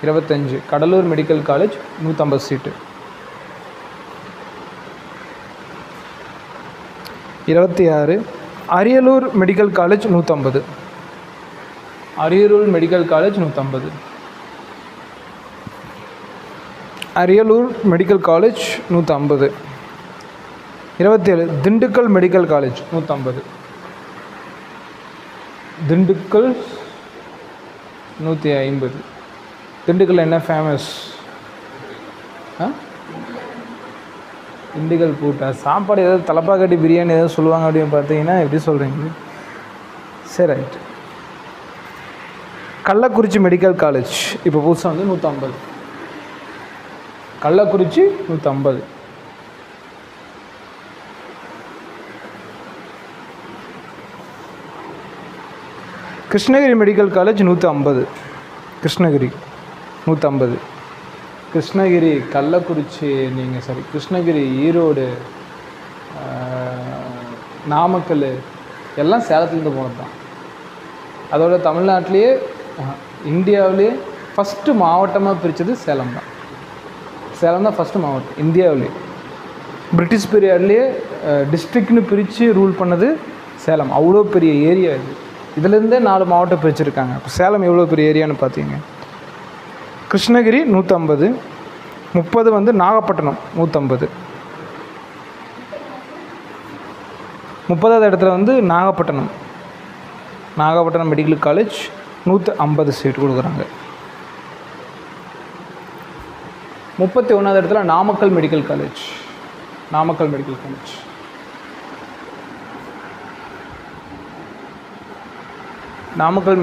25 கடலூர் மெடிக்கல் காலேஜ் 150 சீட்டு. 26 Ariyalur medical college 150. Ariyalur medical college 150. Ariyalur medical college 150. 27 Dindigul medical college 150. Dindigul 150. Dindigul என்ன famous? Dindigul கூட்டா சாப்பாடு ஏதாவது தலப்பாக்கட்டி பிரியாணி ஏதாவது சொல்லுவாங்க அப்படின்னு பார்த்தீங்கன்னா எப்படி சொல்கிறீங்க? சரி ரைட். கள்ளக்குறிச்சி மெடிக்கல் காலேஜ் இப்போ புதுசாக வந்து 150. கள்ளக்குறிச்சி 150. Krishnagiri medical college 150. கிருஷ்ணகிரி 150. கிருஷ்ணகிரி கள்ளக்குறிச்சி நீங்கள் சரி கிருஷ்ணகிரி ஈரோடு நாமக்கல் எல்லாம் சேலத்துலேருந்து போனது தான். அதோட தமிழ்நாட்டிலேயே இந்தியாவிலேயே ஃபஸ்ட்டு மாவட்டமாக பிரித்தது சேலம் தான். சேலம் தான் ஃபஸ்ட்டு மாவட்டம் இந்தியாவிலேயே. பிரிட்டிஷ் பீரியட்லேயே டிஸ்ட்ரிக்ட்னு பிரித்து ரூல் பண்ணது சேலம். அவ்வளோ பெரிய ஏரியா இது. இதுலேருந்தே 4 மாவட்டம் பிரிச்சுருக்காங்க. இப்போ சேலம் எவ்வளோ பெரிய ஏரியான்னு பார்த்தீங்க. கிருஷ்ணகிரி 150. 30 வந்து நாகப்பட்டினம் 150. 30வது இடத்துல வந்து நாகப்பட்டினம் மெடிக்கல் காலேஜ் 150 சீட் கொடுக்குறாங்க. 31வது இடத்துல Namakkal medical college. Namakkal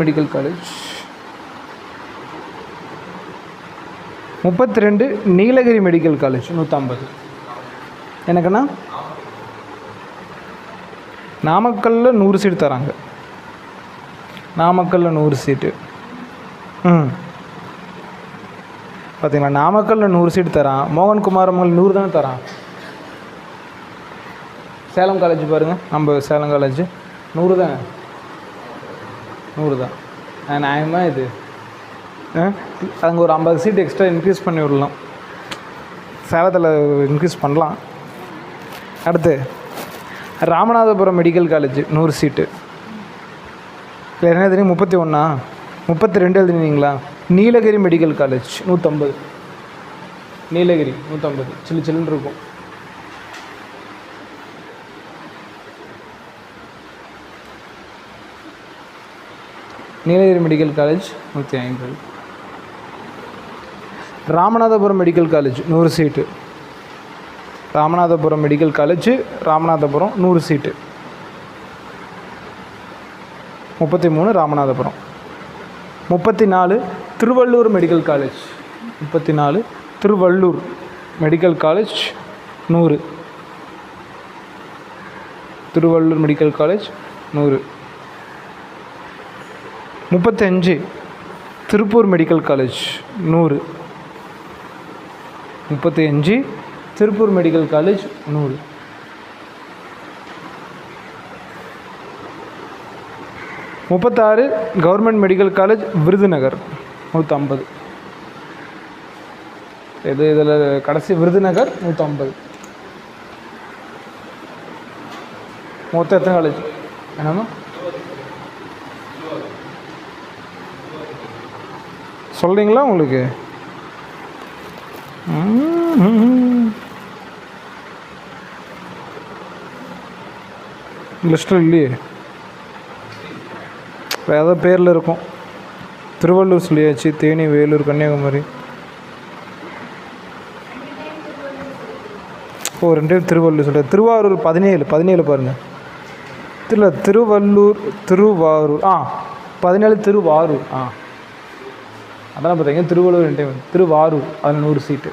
medical college 32 Nilgiri medical college 150. எனக்குன்னா நாமக்கல்லில் 100 சீட் தராங்க. நாமக்கல்லில் 100 சீட்டு. பார்த்தீங்களா, நாமக்கல்லில் 100 சீட் தரான். மோகன்குமார் அம்மங்கள் 100 தானே தரான். சேலம் காலேஜ் பாருங்கள், நம்ம சேலம் காலேஜ் 100 தானே. 100 தான். நியாயமாக இது அங்கே ஒரு 50 சீட் எக்ஸ்ட்ரா இன்க்ரீஸ் பண்ணி விடலாம். சேலத்தில் இன்க்ரீஸ் பண்ணலாம். அடுத்து ராமநாதபுரம் மெடிக்கல் காலேஜ் 100 சீட்டு. இல்லை என்ன தெரியும் 31 32 எழுதினீங்களா. Nilgiri medical college 150. நீலகிரி 150 சில்லுன்னு இருக்கும். Nilgiri medical college 150. Ramanathapuram medical college 100 seat. Ramanathapuram medical college Ramanathapuram 100 seat. 33 Ramanathapuram. 34 Tiruvallur medical college. 34 Tiruvallur medical college 100. Tiruvallur medical college 100. 35 Tiruppur medical college 100. 35 Tiruppur medical college 100. 36 government medical college Virudhunagar 150. இதில் கடைசி விருதுநகர் 150. மொத்தம் எத்தனை காலேஜ் என்னம்மா சொல்கிறீங்களா உங்களுக்கு? லிஸ்ட்டில் இல்லையே, வேறு ஏதாவது பேரில் இருக்கும். திருவள்ளூர் சொல்லியாச்சு, தேனி, வேலூர், கன்னியாகுமரி. ஓ 2 திருவள்ளூர் சொல்கிறேன். திருவாரூர் 17 பாருங்கள். திருவள்ளூர் 17 திருவாரூர். அதெல்லாம் பார்த்தீங்க. திருவள்ளூர் 2 திருவாரூர் அதில் 100 சீட்டு.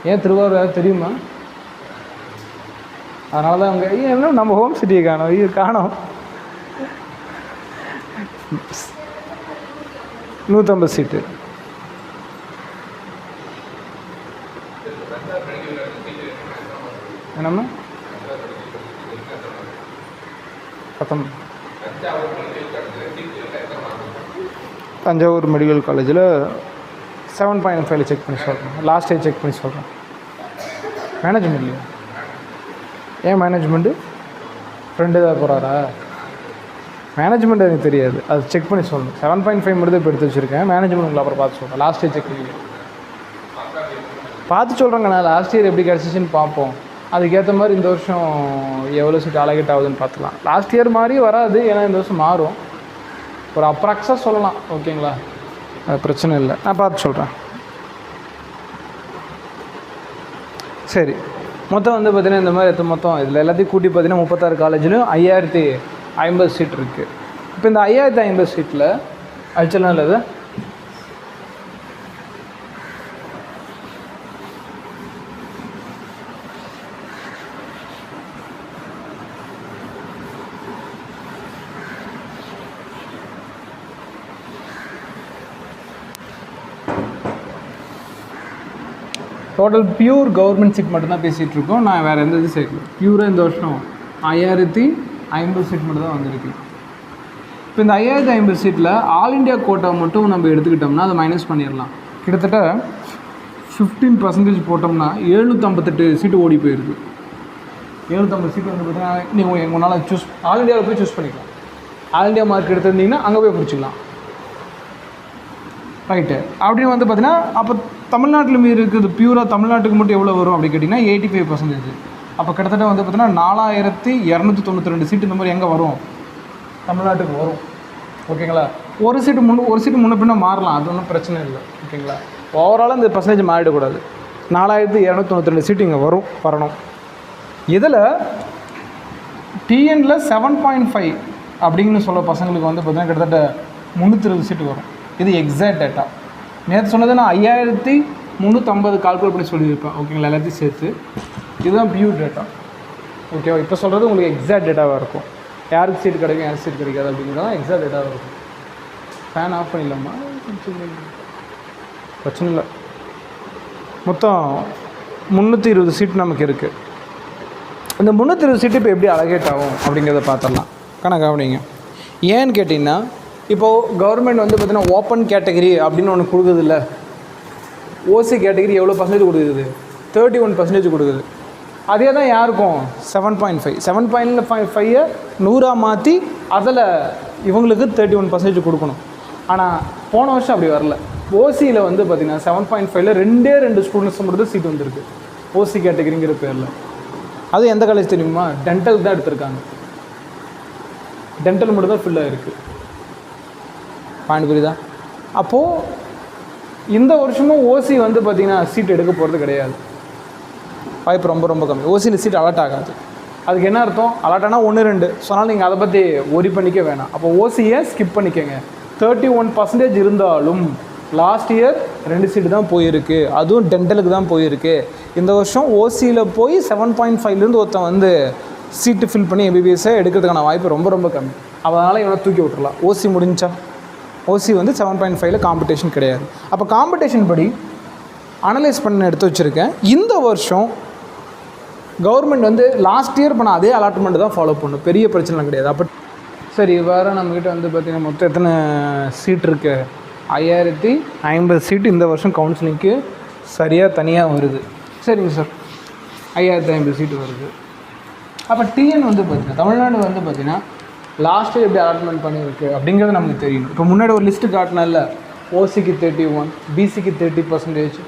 ஏன் திருவாரூர் யாரும் தெரியுமா? அதனால தான் அவங்க என்ன நம்ம ஹோம் சிட்டியை காணோம். 150 சீட்டு. என்னம்மா 19 தஞ்சாவூர் மெடிக்கல் காலேஜில் 7.5 செக் பண்ணி சொல்கிறேன். லாஸ்ட் இயர் செக் பண்ணி சொல்கிறேன். மேனேஜ்மெண்ட் இல்லையா? ஏன் மேனேஜ்மெண்ட்டு ஃப்ரெண்டு தான் போகிறாரா? மேனேஜ்மெண்ட் எனக்கு தெரியாது, அது செக் பண்ணி சொல்லணும். 7.5 மட்டும் தான் இப்போ எடுத்து வச்சுருக்கேன். மேனேஜ்மெண்ட் உங்களை அப்புறம் பார்த்து சொல்கிறேன். லாஸ்ட் இயர் செக் பண்ணி பார்த்து சொல்கிறேங்க. நான் லாஸ்ட் இயர் எப்படி கிடச்சிச்சின்னு பார்ப்போம். அதுக்கேற்ற மாதிரி இந்த வருஷம் எவ்வளோ சீட் அலகேட் ஆகுதுன்னு பார்த்துக்கலாம். லாஸ்ட் இயர் மாதிரி வராது, ஏன்னா இந்த வருஷம் மாறும். ஒரு அப்ராக்ஸாக சொல்லலாம். ஓகேங்களா, அது பிரச்சனை இல்லை. நான் பார்த்து சொல்கிறேன். சரி, மொத்தம் வந்து பார்த்திங்கன்னா இந்த மாதிரி மொத்தம் இதில் எல்லாத்தையும் கூட்டி பார்த்திங்கன்னா 36 காலேஜ்லையும் 5050 சீட் இருக்குது. இப்போ இந்த 5050 சீட்டில் அடிச்சலாம் இல்லை டோட்டல் பியூர் கவர்மெண்ட் சீட் மட்டும்தான் பேசிகிட்டு இருக்கோம். நான் வேறு எந்த இது சேர்க்கல. பியூராக இந்த வருஷம் 5050 சீட் மட்டும் தான் வந்திருக்கு. இப்போ இந்த 5050 சீட்டில் ஆல் இண்டியா கோட்டா மட்டும் நம்ம எடுத்துக்கிட்டோம்னா அதை மைனஸ் பண்ணிடலாம். கிட்டத்தட்ட 15% போட்டோம்னா 758 சீட்டு ஓடி போயிருக்கு. 750 சீட்டு வந்து பார்த்தீங்கன்னா நீங்கள் உங்களால் சூஸ் ஆல் இண்டியாவில் போய் சூஸ் பண்ணிக்கலாம். ஆல் இண்டியா மார்க் எடுத்திருந்தீங்கன்னா அங்கே போய் பிடிச்சிக்கலாம். ரைட்டு. அப்படின்னு வந்து பார்த்தீங்கன்னா அப்போ தமிழ்நாட்டில் மீது இருக்குது பியூராக தமிழ்நாட்டுக்கு மட்டும் எவ்வளோ வரும் அப்படின்னு கேட்டிங்கன்னா 85%. அப்போ கிட்டத்தட்ட வந்து பார்த்தீங்கன்னா 4292 சீட்டு இந்த மாதிரி எங்கே வரும்? தமிழ்நாட்டுக்கு வரும். ஓகேங்களா? ஒரு சீட்டு முன்ன பின்ன மாறலாம், அது ஒன்றும் பிரச்சனை இல்லை. ஓகேங்களா? ஓவராலாக இந்த பர்சன்டேஜ் மாறிடக்கூடாது. 4292 சீட்டு இங்கே வரணும். இதில் டிஎனில் 7.5 அப்படின்னு சொல்ல பசங்களுக்கு வந்து பார்த்தீங்கன்னா கிட்டத்தட்ட 320 சீட்டு வரும். இது எக்ஸாக்ட் டேட்டா. நேற்று சொன்னது நான் 5350 கால்குலேட் பண்ணி சொல்லியிருப்பேன். ஓகேங்களா? எல்லாத்தையும் சேர்த்து இதுதான் பியூர் டேட்டா. ஓகேவா? இப்போ சொல்கிறது உங்களுக்கு எக்ஸாக்ட் டேட்டாவாக இருக்கும். யாருக்கு சீட் கிடைக்கும், யாருக்கு சீட் கிடைக்காது அப்படிங்கிறதான் எக்ஸாக்ட் டேட்டாவாக இருக்கும். ஃபேன் ஆஃப் பண்ணிடலாமா? பிரச்சனை இல்லை. மொத்தம் 320 சீட் நமக்கு இருக்குது. இந்த 320 சீட்டு இப்போ எப்படி அலகேட் ஆகும் அப்படிங்கிறத பார்த்துடலாம். கவனிங்க. ஏன்னு கேட்டிங்கன்னா இப்போது கவர்மெண்ட் வந்து பார்த்திங்கன்னா ஓப்பன் கேட்டகரி அப்படின்னு ஒன்று கொடுக்குது இல்லை. ஓசி கேட்டகரி எவ்வளோ பர்சன்டேஜ் கொடுக்குது? 31% கொடுக்குது. அதே தான் யாருக்கும் 7.5 7.5 100 மாற்றி அதில் இவங்களுக்கு 31% கொடுக்கணும். ஆனால் போன வருஷம் அப்படி வரல. ஓசியில் வந்து பார்த்திங்கன்னா 7.5ல் 2 ஸ்டூடெண்ட்ஸ் மட்டும் சீட் வந்துருக்கு ஓசி கேட்டகரிங்கிற பேரில். அது எந்த காலேஜ் தெரியுமா? டென்டல் தான் எடுத்திருக்காங்க. டென்டல் மட்டும் தான் ஃபில் ஆகிருக்கு. பாயிண்ட் புரியுதா? அப்போது இந்த வருஷமும் ஓசி வந்து பார்த்திங்கன்னா சீட் எடுக்க போகிறது கிடையாது. வாய்ப்பு ரொம்ப ரொம்ப கம்மி. ஓசியில் சீட் அலர்ட் ஆகாது. அதுக்கு என்ன அர்த்தம்? அலர்ட் ஆனால் 1-2 சொன்னால் நீங்கள் அதை பற்றி ஒரி பண்ணிக்க வேணாம். அப்போ ஓசியை ஸ்கிப் பண்ணிக்கோங்க. 31% இருந்தாலும் லாஸ்ட் இயர் 2 சீட்டு தான் போயிருக்கு. அதுவும் டென்டலுக்கு தான் போயிருக்கு. இந்த வருஷம் ஓசியில் போய் 7.5லேருந்து ஒருத்தன் வந்து சீட்டு ஃபில் பண்ணி எம்பிபிஎஸ்ஸை எடுக்கிறதுக்கான வாய்ப்பு ரொம்ப ரொம்ப கம்மி. அதனால் இவனை தூக்கி விட்டுறலாம். ஓசி முடிஞ்சா ஓசி வந்து 7.5ல் காம்படிஷன் கிடையாது. அப்போ காம்படிஷன் படி அனலைஸ் பண்ண எடுத்து வச்சுருக்கேன். இந்த வருஷம் கவர்மெண்ட் வந்து லாஸ்ட் இயர் பண்ண அதே அலாட்மெண்ட் தான் ஃபாலோ பண்ணும். பெரிய பிரச்சனை கிடையாது. அப்போ சரி, வேறு நம்மக்கிட்ட வந்து பார்த்திங்கன்னா மொத்தம் எத்தனை சீட் இருக்குது? 5050 சீட்டு இந்த வருஷம் கவுன்சிலிங்க்கு சரியாக தனியாக வருது. சரிங்க சார், 5050 சீட்டு வருது. அப்போ டிஎன் வந்து பார்த்திங்கன்னா தமிழ்நாடு வந்து பார்த்திங்கன்னா லாஸ்ட் இயர் எப்படி அலாட்மெண்ட் பண்ணியிருக்கு அப்படிங்கிறது நமக்கு தெரியணும். இப்போ முன்னாடி ஒரு லிஸ்ட்டு காட்டினால ஓசிக்கு 31, பிசிக்கு 30%,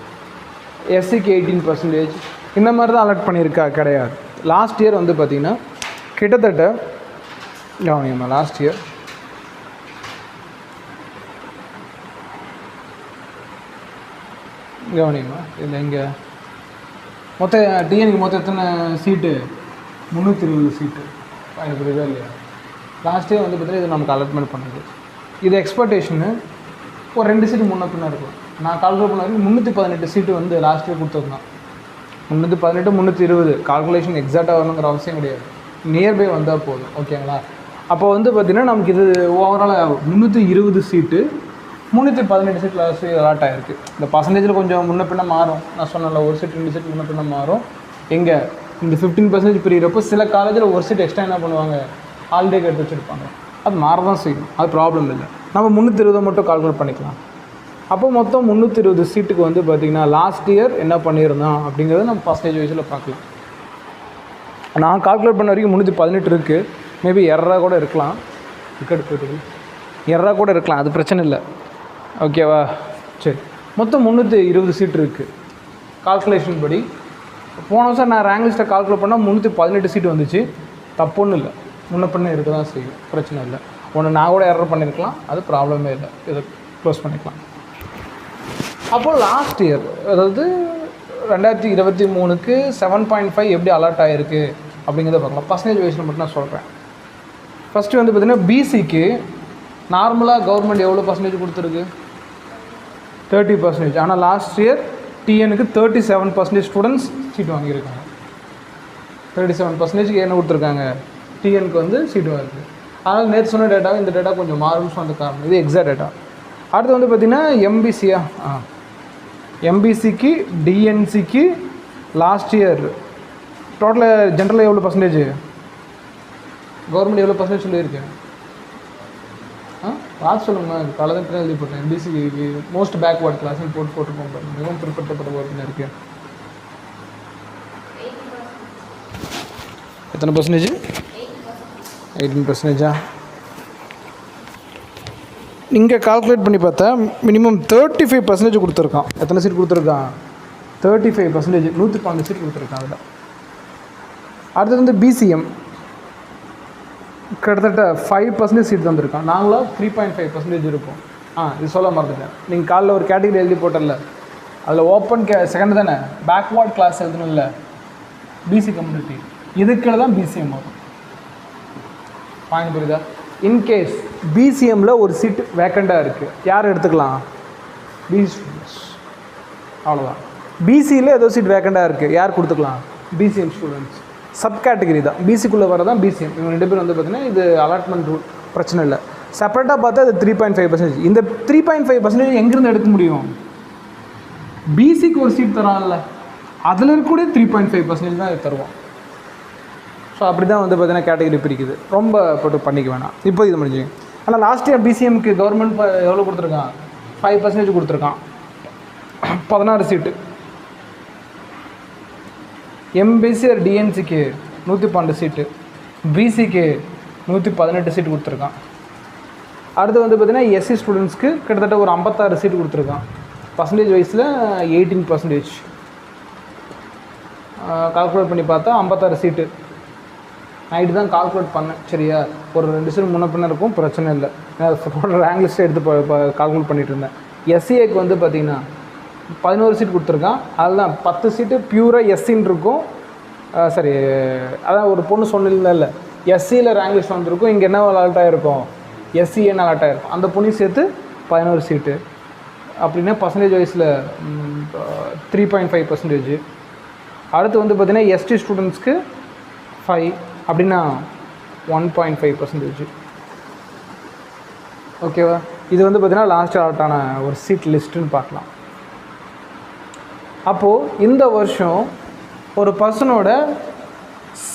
எஸ்சிக்கு 18%, இந்த மாதிரி தான் அலாட் பண்ணியிருக்கா? கிடையாது. லாஸ்ட் இயர் வந்து பார்த்திங்கன்னா கிட்டத்தட்ட கவனியம்மா, லாஸ்ட் இயர் கவனியம்மா இல்லை இங்கே மொத்தம் டிஎனுக்கு மொத்தம் எத்தனை சீட்டு? 320 சீட்டு. எனக்கு புரியுதா இல்லையா? லாஸ்ட் இயர் வந்து பார்த்தீங்கன்னா இது நமக்கு அலாட்மெண்ட் பண்ணுது. இது எக்ஸ்பெக்டேஷனு ஒரு 2 சீட்டு முன்ன பின்னா இருக்கும். நான் கால்குலேட் பண்ண வரைக்கும் 318 சீட்டு வந்து லாஸ்ட் இயர் கொடுத்துருந்தான். 318 320 கால்குலேஷன் எக்ஸாக்டாக வரணுங்கிற அவசியம் கிடையாது. நியர்பை வந்தால் போதும். ஓகேங்களா? அப்போ வந்து பார்த்திங்கன்னா நமக்கு இது ஓவரால் 320 சீட்டு 318 சீட் லாஸ்ட் இயர் அலாட் ஆகிருக்கு. இந்த பர்சன்டேஜில் கொஞ்சம் முன்ன பின்ன மாறும். நான் சொன்னல ஒரு சீட் 2 சீட் முன்ன பின்ன மாறும். எங்கே இந்த 15% பிரிகிறப்போ சில காலேஜில் ஒரு சீட் எக்ஸ்ட்ரா என்ன பண்ணுவாங்க? ஹாலிடேக்கு எடுத்து வச்சுருப்பாங்க. அது மாறதான் செய்யும். அது ப்ராப்ளம் இல்லை. நம்ம 320 மட்டும் கால்குலேட் பண்ணிக்கலாம். அப்போ மொத்தம் 320 சீட்டுக்கு வந்து பார்த்திங்கன்னா லாஸ்ட் இயர் என்ன பண்ணியிருந்தோம் அப்படிங்கிறத நம்ம பர்சன்டேஜ் வைஸில் பார்க்கலாம். நான் கால்குலேட் பண்ண வரைக்கும் 318 இருக்குது. மேபி எர்ரா கூட இருக்கலாம். டிக்கெட் போய்ட்டு எர்ரா கூட இருக்கலாம். அது பிரச்சனை இல்லை. ஓகேவா? சரி, மொத்தம் 320 சீட் இருக்குது கால்குலேஷன் படி. போன வருஷம் நான் ரேங்க் லிஸ்ட்டை கால்குலேட் பண்ணால் 318 சீட்டு வந்துச்சு. தப்புன்னு இல்லை, முன்ன பின்ன இருக்க தான் செய்யும். பிரச்சனை இல்லை. ஒன்று நான் கூட எரர் பண்ணியிருக்கலாம். அது ப்ராப்ளமே இல்லை. இதை க்ளோஸ் பண்ணிக்கலாம். அப்போது லாஸ்ட் இயர் அதாவது 2023க்கு 7.5 எப்படி அலாட் ஆகிருக்கு அப்படிங்கிறத பார்க்கலாம். பர்சன்டேஜ் வைஸில் மட்டும் நான் சொல்கிறேன். ஃபஸ்ட்டு வந்து பார்த்திங்கன்னா பிசிக்கு நார்மலாக கவர்மெண்ட் எவ்வளோ பர்சன்டேஜ் கொடுத்துருக்கு? 30%. ஆனால் லாஸ்ட் இயர் டிஎனுக்கு 37% ஸ்டூடெண்ட்ஸ் சீட் வாங்கியிருக்காங்க. 37% என்ன கொடுத்துருக்காங்க? டிஎனுக்கு வந்து சீட்டு வருது. அதனால் நேற்று சொன்ன டேட்டாவை இந்த டேட்டா கொஞ்சம் மாறும்னு சொன்ன காரணம் இது எக்ஸாக்ட் டேட்டா. அடுத்து வந்து பார்த்திங்கன்னா எம்பிசியா எம்பிசிக்கு டிஎன்சிக்கு லாஸ்ட் இயர் டோட்டலாக ஜென்ரலாக எவ்வளோ பர்சன்டேஜ், கவர்மெண்ட் எவ்வளோ பர்சன்டேஜ் சொல்லியிருக்கேன்? பார்த்து சொல்லுங்கள். காலையில் தான் எழுதி போட்டேன். எம்பிசிக்கு மோஸ்ட் பேக்வேர்ட் கிளாஸ்ன்னு போட்டுக்கோங்க. மிகவும் பிற்படுத்தப்பட்ட வகுப்பினர் இருக்குது. எத்தனை பர்சன்டேஜ்? 18%. இங்கே கால்குலேட் பண்ணி பார்த்தா மினிமம் 35% கொடுத்துருக்கான். எத்தனை சீட் கொடுத்துருக்கான்? 35%, 112 சீட் கொடுத்துருக்கான். அதில் அடுத்தது வந்து பிசிஎம் கிட்டத்தட்ட 5% சீட் தந்துருக்கான். நாங்களும் 3.5% இருப்போம். இது சொல்ல மறந்துட்டேன். நீங்கள் காலைல ஒரு கேட்டகரி எழுதி போட்டல, அதில் ஓப்பன் செகண்ட் தானே பேக்வேர்ட் கிளாஸ் எழுதணும்ல, பிசி கம்யூனிட்டி, இதுக்குள்ள தான் பிசிஎம் வரும். பாயிண்ட் புரியுதா? இன்கேஸ் பிசிஎம்மில் ஒரு சீட் வேக்கண்டாக இருக்குது, யார் எடுத்துக்கலாம்? PC students. அவ்வளோதான். பிசியில் ஏதோ சீட் வேக்கண்டாக இருக்குது, யார் கொடுத்துக்கலாம்? BCM students. சப் கேட்டகரி தான் பிசிக்குள்ளே வரதான் பிசிஎம். இவங்க 2 பேர் வந்து பார்த்திங்கன்னா இது அலாட்மெண்ட் ரூல், பிரச்சனை இல்லை. செப்பரேட்டாக பார்த்தா அது 3.5%. இந்த 3.5% எங்கேருந்து எடுக்க முடியும்? பிசிக்கு ஒரு சீட் தரான்ல, அதில் இருக்கக்கூடிய 3.5% தான் இது தருவோம். ஸோ அப்படி தான் வந்து பார்த்திங்கன்னா கேட்டகரி பிரிக்குது. ரொம்ப போட்டு பண்ணிக்க வேணாம். இப்போ இது முடிஞ்சு. ஆனால் லாஸ்ட் இயர் பிசிஎம்க்கு கவர்மெண்ட் எவ்வளோ கொடுத்துருக்கான்? 5% கொடுத்துருக்கான். 16 சீட்டு. எம்பிசி ஆர் டிஎன்சிக்கு 112 சீட்டு, பிசிக்கு 118 சீட்டு கொடுத்துருக்கான். அடுத்து வந்து பார்த்திங்கன்னா எஸ்சி ஸ்டூடெண்ட்ஸ்க்கு கிட்டத்தட்ட ஒரு 56 சீட்டு கொடுத்துருக்கான். பர்சன்டேஜ் வைஸில் 18%. கால்குலேட் பண்ணி பார்த்தா 56 சீட்டு. நைட்டு தான் கால்குலேட் பண்ணேன். சரியா, ஒரு 2 சீட் முன்ன பின்ன இருக்கும், பிரச்சனை இல்லை. ரேங்க் லிஸ்ட்டை எடுத்து கால்குலேட் பண்ணிகிட்டு இருந்தேன். எஸ்சிஏக்கு வந்து பார்த்திங்கன்னா 11 சீட் கொடுத்துருக்கான். அதுதான் 10 சீட்டு பியூராக எஸ்சின்னு இருக்கும். சரி, அதான் ஒரு பொண்ணு சொன்னில்ல, எஸ்சியில் ரேங்க் லிஸ்ட் வந்துருக்கும், இங்கே என்ன அலாட்டாக இருக்கும்? எஸ்சிஏன்னு அலாட்டாக இருக்கும். அந்த பொண்ணு சேர்த்து 11 சீட்டு. அப்படின்னா பர்சன்டேஜ் வைஸில் 3.5%. அடுத்து வந்து பார்த்திங்கன்னா எஸ்டி ஸ்டூடெண்ட்ஸ்க்கு 5, அப்படின்னா 1.5%. ஓகேவா? இது வந்து பார்த்திங்கன்னா லாஸ்ட் அலாட்டான ஒரு சீட் லிஸ்ட்டுன்னு பார்க்கலாம். அப்போது இந்த வருஷம் ஒரு பர்சனோட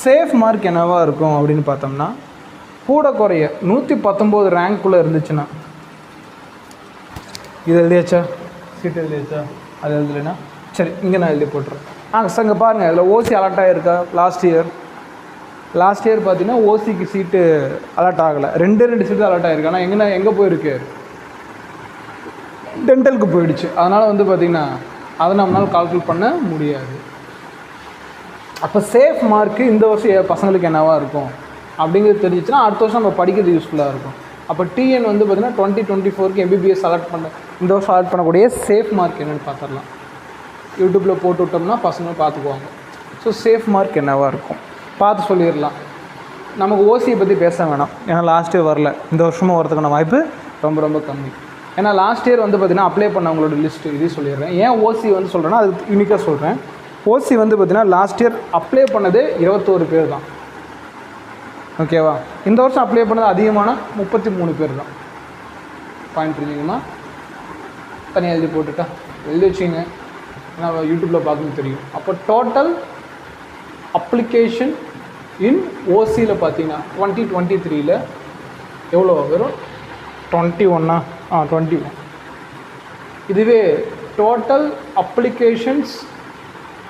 சேஃப் மார்க் என்னவாக இருக்கும் அப்படின்னு பார்த்தோம்னா, கூட குறைய 119 ரேங்க்குள்ளே இருந்துச்சுன்னா, இது எழுதியாச்சா? சீட் எழுதியாச்சா? அது எழுதலைன்னா சரி, இங்கே நான் எழுதி போட்டுறேன். இங்கே பாருங்கள், இதில் ஓசி அலாட் ஆகிருக்கா? லாஸ்ட் இயர் பார்த்தீங்கன்னா ஓசிக்கு சீட்டு அலாட் ஆகலை. 2 சீட்டு அலாட் ஆகிருக்கு. ஆனால் எங்கே போயிருக்கு? டென்டலுக்கு போயிடுச்சு. அதனால் வந்து பார்த்திங்கன்னா அதை நம்மளால் கால்குலேட் பண்ண முடியாது. அப்போ சேஃப் மார்க்கு இந்த வருஷம் பசங்களுக்கு என்னவாக இருக்கும் அப்படிங்கிறது தெரிஞ்சிச்சுன்னா அடுத்த வருஷம் நம்ம படிக்கிறது யூஸ்ஃபுல்லாக இருக்கும். அப்போ டிஎன் வந்து பார்த்திங்கன்னா 2024க்கு எம்பிபிஎஸ் செலக்ட் பண்ண இந்த வருஷம் செலக்ட் பண்ணக்கூடிய சேஃப் மார்க் என்னென்னு பார்த்துடலாம். யூடியூப்பில் போட்டு விட்டோம்னா பசங்க பார்த்துக்குவாங்க. ஸோ சேஃப் மார்க் என்னவாக இருக்கும் பார்த்து சொல்லிடலாம். நமக்கு ஓசியை பற்றி பேச வேணாம், ஏன்னா லாஸ்ட் இயர் வரல. இந்த வருஷமும் வரதுக்கான வாய்ப்பு ரொம்ப ரொம்ப கம்மி. ஏன்னா லாஸ்ட் இயர் வந்து பார்த்திங்கன்னா அப்ளை பண்ணவங்களோட லிஸ்ட்டு இதையும் சொல்லிடுறேன். ஏன் ஓசி வந்து சொல்கிறேன்னா அது யூனிக்காக சொல்கிறேன். ஓசி வந்து பார்த்திங்கன்னா லாஸ்ட் இயர் அப்ளை பண்ணதே 21 பேர் தான். ஓகேவா? இந்த வருஷம் அப்ளை பண்ணது அதிகமான 33 பேர் தான். பாயிண்ட் புரிஞ்சுங்கம்மா? தனியாக எழுதி போட்டுட்டா எழுதி வச்சிங்க, ஏன்னா யூடியூப்பில் பார்க்கணும் தெரியும். அப்போ டோட்டல் அப்ளிகேஷன் இன் ஓசியில் பார்த்தீங்கன்னா 2023ல் எவ்வளோ வரும்? 21. இதுவே டோட்டல் அப்ளிகேஷன்ஸ்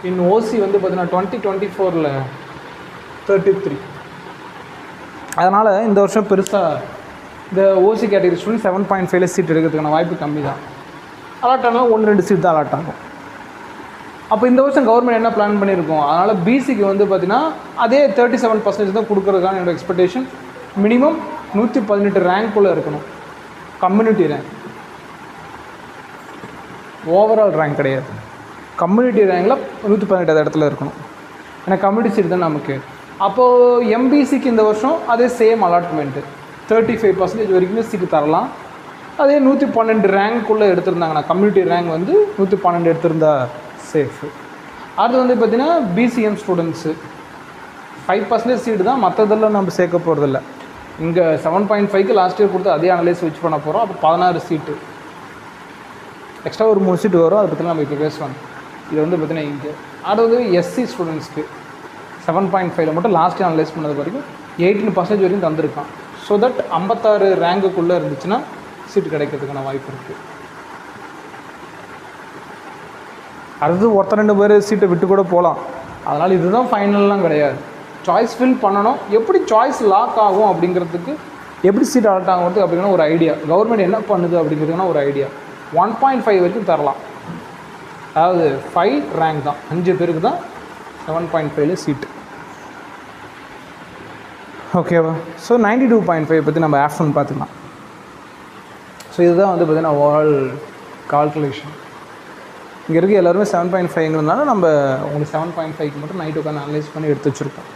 இன் ஓசி வந்து பார்த்தீங்கன்னா 2024ல் 33. அதனால் இந்த வருஷம் பெருசாக இந்த ஓசி கேட்டகரி ஸ்டூடெண்ட் 7.5 சீட் எடுக்கிறதுக்கான வாய்ப்பு கம்மி தான். அலாட் ஆனால் 1-2 சீட் தான் அலாட் ஆகும். அப்போ இந்த வருஷம் கவர்மெண்ட் என்ன பிளான் பண்ணியிருக்கோம்? அதனால் பிசிக்கு வந்து பார்த்திங்கன்னா அதே 37% தான் கொடுக்குறதுக்கான என்னோடய எக்ஸ்பெக்டேஷன். மினிமம் 118 ரேங்க்குள்ளே இருக்கணும். கம்யூனிட்டி ரேங்க், ஓவரால் ரேங்க் கிடையாது. கம்யூனிட்டி ரேங்கில் 118 இடத்துல இருக்கணும். ஏன்னா கம்யூனிட்டி சீட் தான் நமக்கு. அப்போது எம்பிசிக்கு இந்த வருஷம் அதே சேம் அலாட்மெண்ட்டு 35% வரைக்குமே சீட்டு தரலாம். அதே 112 ரேங்க்குள்ளே எடுத்திருந்தாங்கன்னா, கம்யூனிட்டி ரேங்க் வந்து 112 எடுத்திருந்தா சேஃபு. அடுத்து வந்து பார்த்திங்கன்னா பிசிஎம் ஸ்டூடெண்ட்ஸு 5% சீட்டு தான், மற்றதெல்லாம் நம்ம சேர்க்க போகிறதில்ல. இங்கே 7.5க்கு லாஸ்ட் இயர் கொடுத்து அதே அனலைஸ் வச்சு பண்ண போகிறோம். அப்போ 16 சீட்டு. எக்ஸ்ட்ரா ஒரு 3 சீட்டு வரும். அதை பற்றி நம்ம இப்போ பேசுவாங்க. இது வந்து பார்த்தீங்கன்னா இங்கே அடுத்தது எஸ்சி ஸ்டூடெண்ட்ஸ்க்கு 7.5 மட்டும் லாஸ்ட் இயர் அனலைஸ் பண்ணது வரைக்கும் 18% வரைக்கும் தந்திருக்கான். ஸோ தட் 56 ரேங்குக்குள்ளே இருந்துச்சுன்னா சீட்டு கிடைக்கிறதுக்கான வாய்ப்பு இருக்குது. அடுத்து ஒருத்தர் 2 பேர் சீட்டை விட்டு கூட போகலாம். அதனால் இதுதான் ஃபைனல்லாம் கிடையாது. சாய்ஸ் ஃபில் பண்ணணும். எப்படி சாய்ஸ் லாக் ஆகும் அப்படிங்கிறதுக்கு, எப்படி சீட் அலர்ட் ஆகுறது அப்படிங்கிற ஒரு ஐடியா, கவர்மெண்ட் என்ன பண்ணுது அப்படிங்கிறதுக்கான ஒரு ஐடியா 1.5 வரைக்கும் தரலாம். அதாவது 5 ரேங்க் தான், 5 பேருக்கு தான் 7.5 சீட்டு. ஓகேவா? ஸோ 92.5 பற்றி நம்ம ஆஃப்டர்நூன் பார்த்துக்கலாம். ஸோ இதுதான் வந்து பார்த்திங்கன்னா ஓவரால் கால்குலேஷன். இங்கே இருக்க எல்லாருமே 7.5ங்கிறதுனால நம்ம உங்களுக்கு 7.5க்கு மட்டும் நைட் உட்காந்து அனலைஸ் பண்ணி எடுத்து வச்சுருக்கோம்.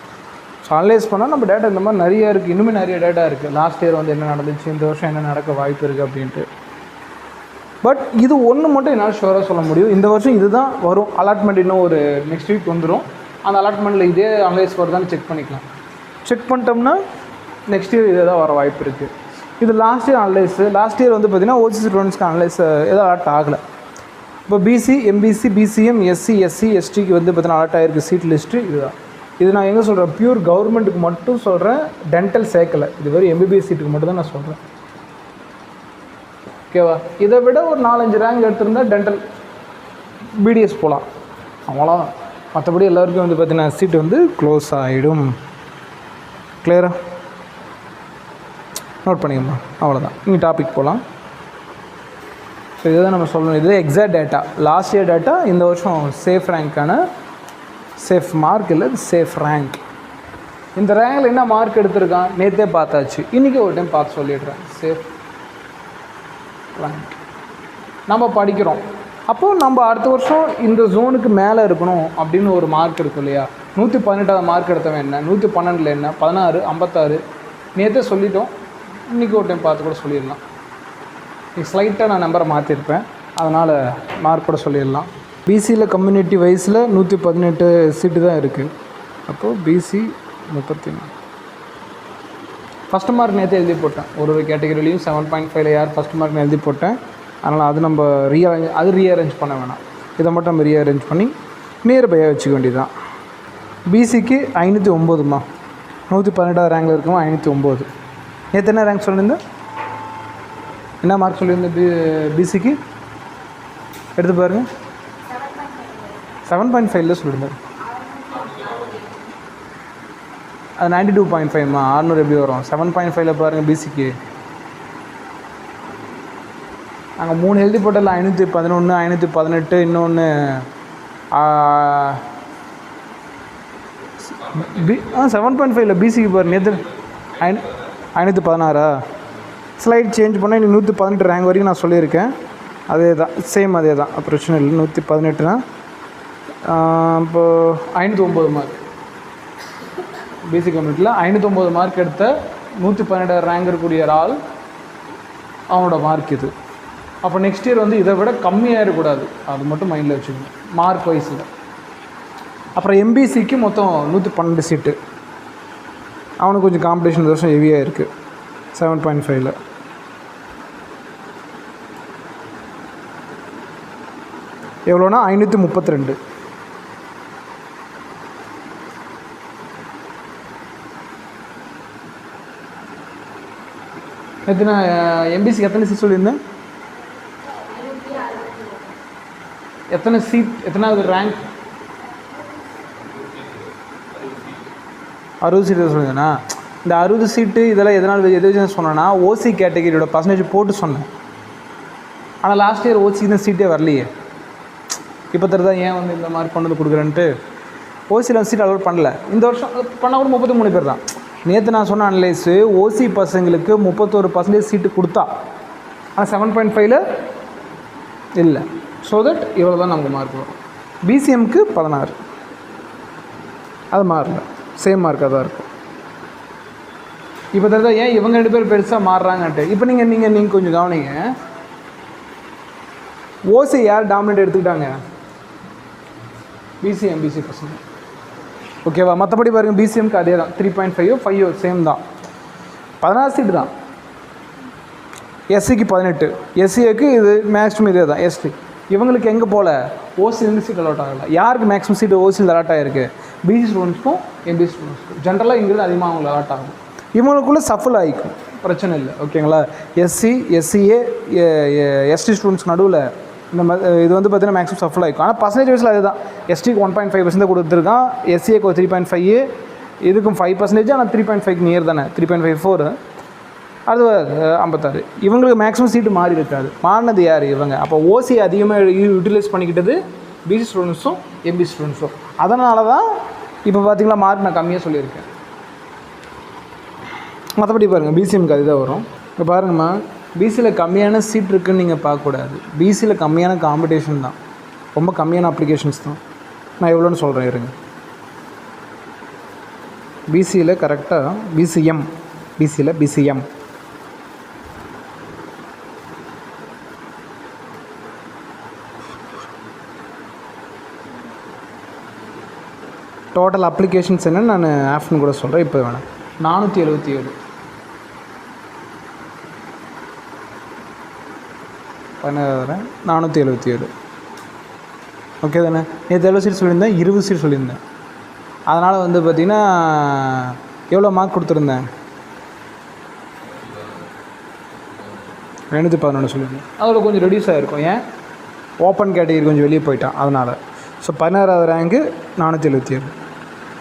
ஸோ அனலைஸ் பண்ணால் நம்ம டேட்டா இந்த மாதிரி நிறையா இருக்குது, இன்னுமே நிறைய டேட்டா இருக்குது. லாஸ்ட் இயர் வந்து என்ன நடந்துச்சு, இந்த வருஷம் என்ன நடக்க வாய்ப்பு இருக்குது அப்படின்ட்டு. பட் இது ஒன்று மட்டும் என்னால் ஷுவராக சொல்ல முடியும், இந்த வருஷம் இதுதான் வரும். அலாட்மெண்ட் இன்னும் ஒரு நெக்ஸ்ட் வீக் வந்துடும். அந்த அலாட்மெண்ட்டில் இதே அனலைஸ் வருதான்னு செக் பண்ணிக்கலாம். செக் பண்ணிட்டோம்னா நெக்ஸ்ட் இயர் இதே தான் வர வாய்ப்பு இருக்குது. இது last year analyse. Last year வந்து பார்த்திங்கன்னா ஓசிசி ஸ்டூடெண்ட்ஸ்க்கு அனலைஸ் எதுவும் அலாட் ஆகலை. இப்போ BC, MBC, BCM, SC, SC, எஸ்டிக்கு வந்து பார்த்திங்கன்னா அலாட் ஆகிருக்கு சீட் லிஸ்ட்டு. இதுதான். இது நான் எங்கே சொல்கிறேன், பியூர் கவர்மெண்ட்டுக்கு மட்டும் சொல்கிறேன், டென்டல் சேர்க்கலை. இது வெறும் எம்பிபிஎஸ் சீட்டுக்கு மட்டும் தான் நான் சொல்கிறேன். ஓகேவா? இதை விட ஒரு 4-5 ரேங்க் எடுத்திருந்தால் டென்டல் பிடிஎஸ் போகலாம். அவ்வளோதான். மற்றபடி எல்லாருக்கும் வந்து பார்த்திங்கன்னா சீட்டு வந்து க்ளோஸ் ஆகிடும். கிளியரா? நோட் பண்ணிக்கம்மா. அவ்வளோதான். நீங்கள் டாபிக் போகலாம். ஸோ இதை தான் நம்ம சொல்லணும். இது exact data, last year data. இந்த வருஷம் சேஃப் ரேங்க்கான சேஃப் மார்க் இல்லை, சேஃப் ரேங்க். இந்த ரேங்கில் என்ன மார்க் எடுத்திருக்கான் நேற்றே பார்த்தாச்சு. இன்றைக்கி ஒரு டைம் பார்த்து சொல்லிடுறேன். சேஃப் ரேங்க் நம்ம படிக்கிறோம். அப்போது நம்ம அடுத்த வருஷம் இந்த ஜோனுக்கு மேலே இருக்கணும் அப்படின்னு ஒரு மார்க் இருக்கும் இல்லையா? 118 மார்க் எடுத்தவன் என்ன, 112 என்ன, 16, 56 நேற்றே சொல்லிட்டோம். இன்றைக்கி ஒரு டைம் பார்த்து கூட சொல்லிடலாம். ஸ்லைட்டாக நான் நம்பரை மாற்றிருப்பேன், அதனால் மார்க் கூட சொல்லிடலாம். பிசியில் கம்யூனிட்டி வைஸில் 118 சீட்டு தான் இருக்குது. அப்போது பிசி 34. ஃபஸ்ட் மார்க் நேற்று எழுதி போட்டேன். ஒரு கேட்டகரிலையும் 7.5 யார் ஃபஸ்ட் மார்க்னு எழுதி போட்டேன். அதனால் அது நம்ம ரீஅரேஞ்ச் பண்ண வேணாம். இதை மட்டும் நம்ம ரீஅரேஞ்ச் பண்ணி நியர்பையாக வச்சுக்க வேண்டியதுதான். பிசிக்கு 509மா, 118 ரேங்கில் இருக்கவும் 509. நேற்று என்ன ரேங்க் சொல்லியிருந்தேன், என்ன மார்க் சொல்லியிருந்தேன் பிசிக்கு எடுத்து பாருங்கள். 7.5 சொல்லியிருந்தேன். அது 92.5மா, 600 எப்படி வரும்? 7.5 பாருங்கள் பிசிக்கு. நாங்கள் 3 எழுதி போட்டதில் 511, 518, இன்னொன்று 7.5 பிசிக்கு பாரு. நேற்று 516. ஸ்லைட் சேஞ்ச் பண்ணால் இன்னும் 118 ரேங்க் வரைக்கும் நான் சொல்லியிருக்கேன். அதே தான், சேம் அதே தான், பிரச்சனை இல்லை. 118னா இப்போது 509 மார்க் பிசி கம்யூனிட்டியில் 509 மார்க் எடுத்த 118 ரேங்க் இருக்கக்கூடிய ஆள் அவனோட மார்க் இது. அப்போ நெக்ஸ்ட் இயர் வந்து இதை விட கம்மியாக இருக்கக்கூடாது, அது மட்டும் மைண்டில் வச்சுக்கணும் மார்க் வைஸில். அப்புறம் எம்பிசிக்கு மொத்தம் 112 சீட்டு. அவனுக்கு கொஞ்சம் காம்படிஷன் இந்த வருஷம் ஹெவியாக இருக்குது 7.5. எவ்வளோனா 532. எத்தனை எம்பிசிக்கு எத்தனை சீட் சொல்லியிருந்தேன்? எத்தனை சீட், எத்தனாவது ரேங்க்? 60 சீட்டு சொல்லியிருந்தேண்ணா. இந்த 60 சீட்டு இதெல்லாம் எதனால் எது சொன்னேன்னா, ஓசி கேட்டகரியோட பர்சன்டேஜ் போட்டு சொன்னேன். ஆனால் லாஸ்ட் இயர் ஓசிக்கு தான் சீட்டே வரலையே. இப்போ தான் ஏன் வந்து இந்த மாதிரி கொண்டு வந்து கொடுக்குறேன்ட்டு ஓசியில் சீட் அலோட் பண்ணல. இந்த வருஷம் பண்ணால் கூட 33 பேர் தான். நேற்று நான் சொன்ன அனலைஸு ஓசி பசங்களுக்கு 31% சீட்டு கொடுத்தா, ஆனால் 7.5 இல்லை. ஸோ தட் இவ்வளோ தான் நமக்கு மார்க் வரும். பிசிஎம்க்கு 16. அது மாறல, சேம் மார்க்காக தான் இருக்கும். இப்போ தான் ஏன் இவங்க 2 பேர் பெருசாக மாறுறாங்கன்ட்டு. இப்போ நீங்கள் கொஞ்சம் கவனிங்க. ஓசி யார் டாமினேட் எடுத்துக்கிட்டாங்க? பிசி எம்பிசி பசங்க. ஓகேவா? மற்றபடி பாருங்கள், பிசிஎம்க்கு அதே தான், 3.5 5 சேம் தான். 16 சீட்டு தான். எஸ்சிக்கு 18, எஸ்சிஏக்கு இது மேக்ஸிமம் இதே தான் எஸ்டி. இவங்களுக்கு எங்கே போகல, ஓசிலேருந்து சீட் அலாட் ஆகலை. யாருக்கு மேக்ஸிமம் சீட் ஓசியில் அலாட் ஆகிருக்கு, பிசி ஸ்டூடெண்ட்ஸ்க்கும் எம்பிசி ஸ்டூடெண்ட்ஸ்க்கும். ஜென்ரலாக இங்கிருந்து அதிகமாக அவங்களுக்கு அலாட் ஆகும். இவங்களுக்குள்ளே சஃபல் ஆகிக்கும், பிரச்சனை இல்லை. ஓகேங்களா. எஸ்சி, எஸ்சிஏ, எஸ்டி ஸ்டூடெண்ட்ஸ்க்கு நடுவில் இந்த இது வந்து பார்த்தீங்கன்னா மேக்ஸிமம் சஃபல் ஆகிக்கும். ஆனால் பர்சன்டேஜ் வைஸில் அதுதான். எஸ்டிக்கு 1.5% கொடுத்துருக்கான், எஸ்சிஏக்கு ஒரு 3.5, இதுக்கும் 5%. ஆனால் 3.5 நியர் தானே, 3.54. அது 56. இவங்களுக்கு மேக்ஸிமம் சீட்டு மாறி இருக்காது. மாறினது யார், இவங்க. அப்போ ஓசி அதிகமாக யூட்டிலைஸ் பண்ணிக்கிட்டது பிசி ஸ்டூடெண்ட்ஸும் எம்பி ஸ்டூடெண்ட்ஸும். அதனால தான் இப்போ பார்த்தீங்களா மார்க் நான் கம்மியாக சொல்லியிருக்கேன். மற்றபடி பாருங்கள் பிசிஎம்க்கு அதுதான் வரும். இப்போ பாருங்கம்மா, பிசியில் கம்மியான சீட் இருக்குதுன்னு நீங்கள் பார்க்கக்கூடாது. பிசியில் கம்மியான காம்படிஷன் தான், ரொம்ப கம்மியான அப்ளிகேஷன்ஸ் தான். நான் எவ்வளோன்னு சொல்கிறேன் இருங்க. பிசியில் கரெக்டாக பிசிஎம், பிசியில் பிசிஎம் டோட்டல் அப்ளிகேஷன்ஸ் என்னன்னு நான் ஆஃப்னு கூட சொல்கிறேன். இப்போ வேணாம். 477 477. ஓகே தானே. நேற்று எவ்வளோ சீட் சொல்லியிருந்தேன், 20 சீட் சொல்லியிருந்தேன். அதனால் வந்து பார்த்திங்கன்னா எவ்வளோ மார்க் கொடுத்துருந்தேன், 511 சொல்லியிருந்தேன். அதில் கொஞ்சம் ரெடியூஸ் ஆகிருக்கும். ஏன், ஓப்பன் கேட்டகரி கொஞ்சம் வெளியே போயிட்டான் அதனால். ஸோ 16வது ரேங்க்கு 477.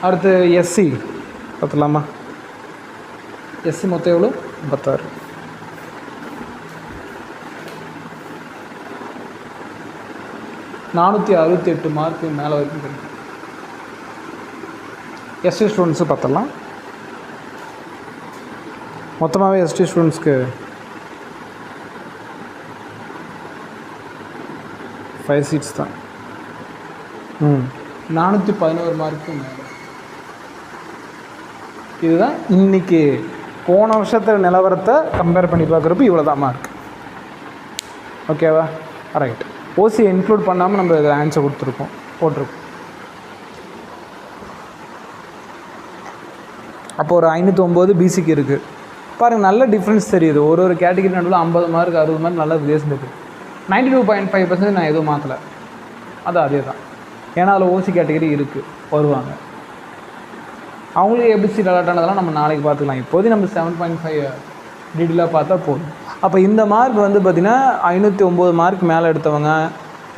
அடுத்து எஸ்சி பார்த்துலாமா. எஸ்சி மொத்தம் எவ்வளோ, 56. $468 மார்க்கு மேலே வரைக்கும் கிடைக்கும். எஸ்டி ஸ்டூடெண்ட்ஸு பார்த்துடலாம். மொத்தமாகவே எஸ்டி ஸ்டூடெண்ட்ஸ்க்கு 5 சீட்ஸ் தான். 411 மார்க்கு மேலே. இதுதான் இன்றைக்கி போன வருஷத்தில் நிலவரத்தை கம்பேர் பண்ணி பார்க்குறப்ப இவ்வளோ தான் மார்க். ஓகேவா, ரைட். ஓசியை இன்க்ளூட் பண்ணாமல் நம்ம இதில் ஆன்சர் போட்டிருக்கோம். அப்போ ஒரு 509 பிசிக்கு இருக்குது. பாருங்கள், நல்ல டிஃப்ரென்ஸ் தெரியுது. ஒரு கேட்டகிரி நடுவில் 50 மார்க் 60 மார்க் நல்லா வித்தியாசம் இருக்குது. 92.5% நான் எதுவும் மாற்றலை, அது அதே தான். ஏன்னா அதில் ஓசி கேட்டகிரி இருக்குது, வருவாங்க. அவங்களுக்கு எப்படி சீட் அலாட் ஆனதெல்லாம் நம்ம நாளைக்கு பார்த்துக்கலாம். இப்போதைக்கு நம்ம 7.5 டீட்டெயிலாக பார்த்தா போதும். அப்போ இந்த மார்க் வந்து பார்த்திங்கன்னா 509 மார்க் மேலே எடுத்தவங்க,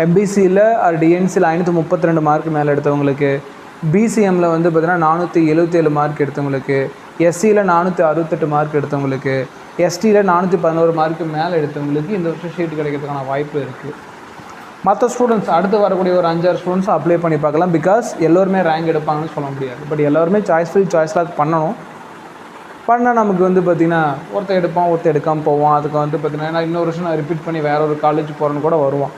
எம்பிசியில் டிஎன்சியில் 532 மார்க் மேலே எடுத்தவங்களுக்கு, பிசிஎம்மில் வந்து பார்த்திங்கன்னா 477 மார்க் எடுத்தவங்களுக்கு, எஸ்சியில் 468 மார்க் எடுத்தவங்களுக்கு, எஸ்டியில் 411 மார்க்கு மேலே எடுத்தவங்களுக்கு இந்த வருஷம் ஷீட் கிடைக்கிறதுக்கான வாய்ப்பு இருக்குது. மற்ற ஸ்டூடெண்ட்ஸ் அடுத்து வரக்கூடிய ஒரு 5-6 ஸ்டூடெண்ட்ஸ் அப்ளை பண்ணி பார்க்கலாம். பிகாஸ் எல்லோருமே ரேங்க் எடுப்பாங்கன்னு சொல்ல முடியாது. பட் எல்லோருமே சாய்ஸ்லாம் பண்ணணும். பண்ணால் நமக்கு வந்து பார்த்திங்கன்னா ஒருத்தர் எடுப்பான், ஒருத்தர் எடுக்காமல் போவான். அதுக்கு வந்து பார்த்திங்கன்னா இன்னொரு வருஷம் நான் ரிப்பீட் பண்ணி வேறு ஒரு காலேஜ் போகிறேன்னு கூட வருவான்.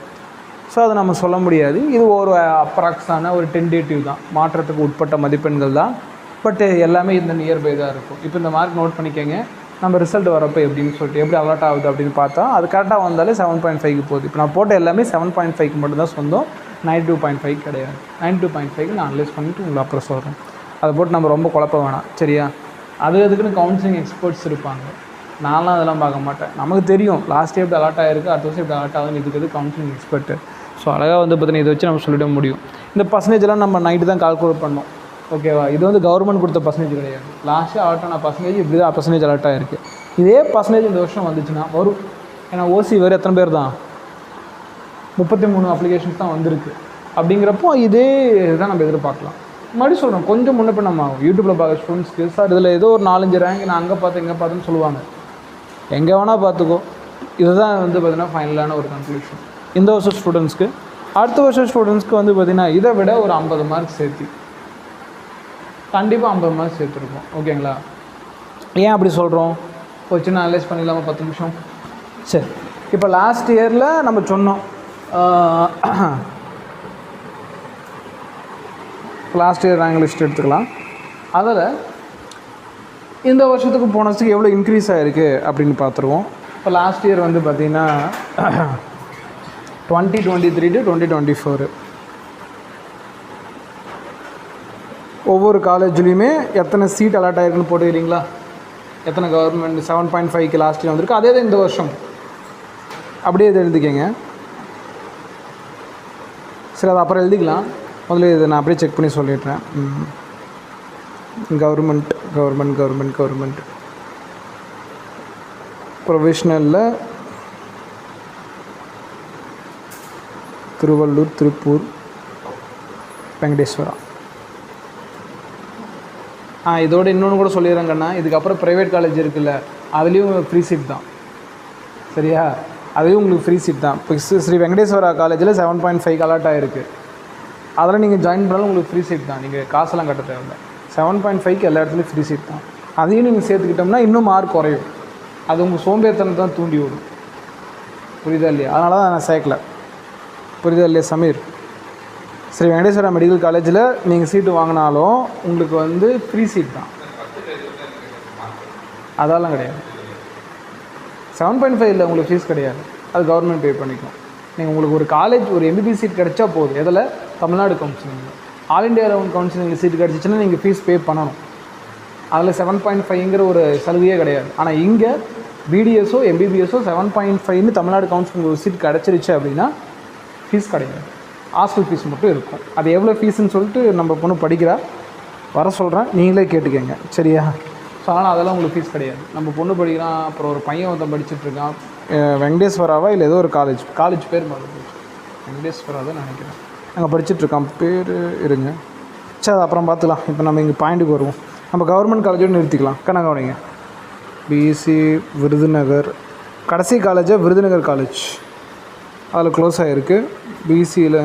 ஸோ அதை நம்ம சொல்ல முடியாது. இது ஒரு அப்ராக்ஸான ஒரு டென்டேட்டிவ் தான், மாற்றத்துக்கு உட்பட்ட மதிப்பெண்கள் தான். பட் எல்லாமே இந்த நியர்பை தான் இருக்கும். இப்போ இந்த மார்க் நோட் பண்ணிக்கோங்க. நம்ம ரிசல்ட் வரப்போ எப்படின்னு சொல்லிட்டு எப்படி அலாட் ஆகுது அப்படின்னு பார்த்தா அது கரெக்டாக வந்தாலே 7.5க்கு போகுது. இப்போ நான் போட்ட எல்லாமே 7.5க்கு மட்டும்தான் சொந்தம், 92.5 கிடையாது. 92.5க்கு நான் அனலைஸ் பண்ணிவிட்டு உங்களுக்கு அப்புறம் சொல்கிறேன். அதை போட்டு நம்ம ரொம்ப குழப்ப வேணாம், சரியா. அதுக்குன்னு கவுன்சிலிங் எக்ஸ்பர்ட்ஸ் இருப்பாங்க. நான்லாம் அதெல்லாம் பார்க்க மாட்டேன். நமக்கு தெரியும் லாஸ்ட் இயர் இப்படி அலாட் ஆகிருக்கு, அடுத்த வருஷம் இப்படி அலாட் ஆகுதுன்னு இதுக்கு கவுன்சிலிங் எக்ஸ்பர்ட்டு. ஸோ அழகாக வந்து பார்த்தீங்கன்னா இதை வச்சு நம்ம சொல்லிட முடியும். இந்த பர்சன்டேஜெலாம் நம்ம நைட்டு தான் கால்குலேட் பண்ணோம். ஓகேவா, இது வந்து கவர்மெண்ட் கொடுத்த பர்சன்டேஜ் கிடையாது. லாஸ்ட்டாக அலாட் ஆன பர்சன்டேஜ் இப்படி தான் பர்சன்டேஜ் அலாட் ஆகிருக்கு. இதே பர்சன்டேஜ் இந்த வருஷம் வந்துச்சுன்னா வரும். ஏன்னா ஓசி வேறு எத்தனை பேர் தான், 33 அப்ளிகேஷன்ஸ் தான் வந்திருக்கு. அப்படிங்கிறப்போ இதே தான் நம்ம எதிர்பார்க்கலாம். மறுபடியும் சொல்கிறோம், கொஞ்சம் முன்ன பின்ன ஆகும். யூடியூப்பில் பார்க்குற ஸ்டூடெண்ட்ஸ்க்கு சார் இதில் ஏதோ ஒரு 4-5 ரேங்க் நான் அங்கே பார்த்தேன் இங்கே பார்த்தேன்னு சொல்லுவாங்க. எங்கே வேணால் பார்த்துக்கோ. இதுதான் வந்து பார்த்திங்கன்னா ஃபைனலான ஒரு கன்க்ளூஷன் இந்த வருஷம் ஸ்டூடெண்ட்ஸ்க்கு. அடுத்த வருஷம் ஸ்டூடெண்ட்ஸ்க்கு வந்து பார்த்திங்கன்னா இதை விட ஒரு 50 மார்க் சேர்த்து கண்டிப்பாக 50 மார்க் சேர்த்துருக்கோம். ஓகேங்களா. ஏன் அப்படி சொல்கிறோம், ஒரு சின்ன அனலைஸ் பண்ணிடலாமா 10 நிமிஷம். சரி, இப்போ லாஸ்ட் இயரில் நம்ம சொன்னோம், லாஸ்ட் இயர் ரேங்க் லிஸ்ட் எடுத்துக்கலாம். அதில் இந்த வருஷத்துக்கு போன வருஷத்துக்கு எவ்வளோ இன்க்ரீஸ் ஆகிருக்கு அப்படின்னு பார்த்துருவோம். இப்போ லாஸ்ட் இயர் வந்து பார்த்திங்கன்னா 2023 to 2024 ஒவ்வொரு காலேஜ்லேயுமே எத்தனை சீட் அலாட் ஆகிருக்குன்னு போட்டுக்கிறீங்களா. எத்தனை கவர்மெண்ட் 7.5க்கு லாஸ்ட் இயர் வந்திருக்கு. அதே தான் இந்த வருஷம் அப்படியே இதை எழுதிக்கங்க. சரி, அது அப்புறம் எழுதிக்கலாம். முதல்ல இதை நான் அப்படியே செக் பண்ணி சொல்லிடுறேன். கவர்மெண்ட் ப்ரொவிஷ்னலில் திருவள்ளூர், திருப்பூர், வெங்கடேஸ்வரா. இதோட இன்னொன்று கூட சொல்லிடுறேங்கண்ணா, இதுக்கப்புறம் ப்ரைவேட் காலேஜ் இருக்குல்ல, அதுலேயும் ஃப்ரீ சீட் தான். சரியா? அதுலேயும் உங்களுக்கு ஃப்ரீ சீட் தான். இப்போ ஸ்ரீ வெங்கடேஸ்வரா காலேஜில் 7.5 அலாட் ஆகிருக்கு. அதில் நீங்கள் ஜாயின் பண்ணாலும் உங்களுக்கு ஃப்ரீ சீட் தான். நீங்கள் காசெல்லாம் கட்ட தேவையில்லை. 7.5க்கு எல்லா இடத்துலையும் ஃப்ரீ சீட் தான். அதையும் நீங்கள் சேர்த்துக்கிட்டோம்னா இன்னும் மார்க் குறையும். அது உங்கள் சோம்பேறித்தனத்தை தான் தூண்டி விடும். புரியுதா இல்லையா? அதனால தான் நான் சேர்க்கல. புரியுதா இல்லையா சமீர்? ஸ்ரீ வெங்கடேஸ்வரா மெடிக்கல் காலேஜில் நீங்கள் சீட்டு வாங்கினாலும் உங்களுக்கு வந்து ஃப்ரீ சீட் தான். அதெல்லாம் கிடையாது. 7.5 இல்லை, உங்களுக்கு ஃபீஸ் கிடையாது. அது கவர்மெண்ட் பே பண்ணிக்கும். நீங்கள் உங்களுக்கு ஒரு காலேஜ், ஒரு எம்பிபிஎஸ் சீட் கிடச்சா போதும். எதில்? தமிழ்நாடு கவுன்சிலிங்கில். ஆல் இண்டியா லெவல் கவுன்சிலிங்கில் சீட் கிடச்சிச்சின்னா நீங்கள் ஃபீஸ் பே பண்ணணும். அதில் 7.5ங்கிற ஒரு சலுகையே கிடையாது. ஆனால் இங்கே பிடிஎஸோ எம்பிபிஎஸோ 7.5ன்னு தமிழ்நாடு கவுன்சிலிங் ஒரு சீட் கிடச்சிருச்சு அப்படின்னா ஃபீஸ் கிடையாது. ஹாஸ்டல் ஃபீஸ் மட்டும் இருக்கும். அது எவ்வளோ ஃபீஸுன்னு சொல்லிட்டு நம்ம பொண்ணு படிக்கிறா, வர சொல்கிறேன், நீங்களே கேட்டுக்கங்க. சரியா? ஸோ ஆனால் அதெல்லாம் உங்களுக்கு ஃபீஸ் கிடையாது. நம்ம பொண்ணு படிக்கிறான், அப்புறம் ஒரு பையன் ஒருத்தன் படிச்சுட்ருக்கான். வெங்கடேஸ்வராவா இல்லை ஏதோ ஒரு காலேஜ் பேர் மாதிரி வெங்கடேஸ்வரா தான் நினைக்கிறேன். அங்கே படிச்சுட்ருக்கான், பேர் இருங்க. சரி, அது அப்புறம் பார்த்துக்கலாம். இப்போ நம்ம இங்கே பாயிண்ட்டுக்கு வருவோம். நம்ம கவர்மெண்ட் காலேஜோடு நிறுத்திக்கலாம். கவனிங்க, பிசி விருதுநகர், கடைசி காலேஜை விருதுநகர் காலேஜ் அதில் க்ளோஸ் ஆகிருக்கு. பிசியில்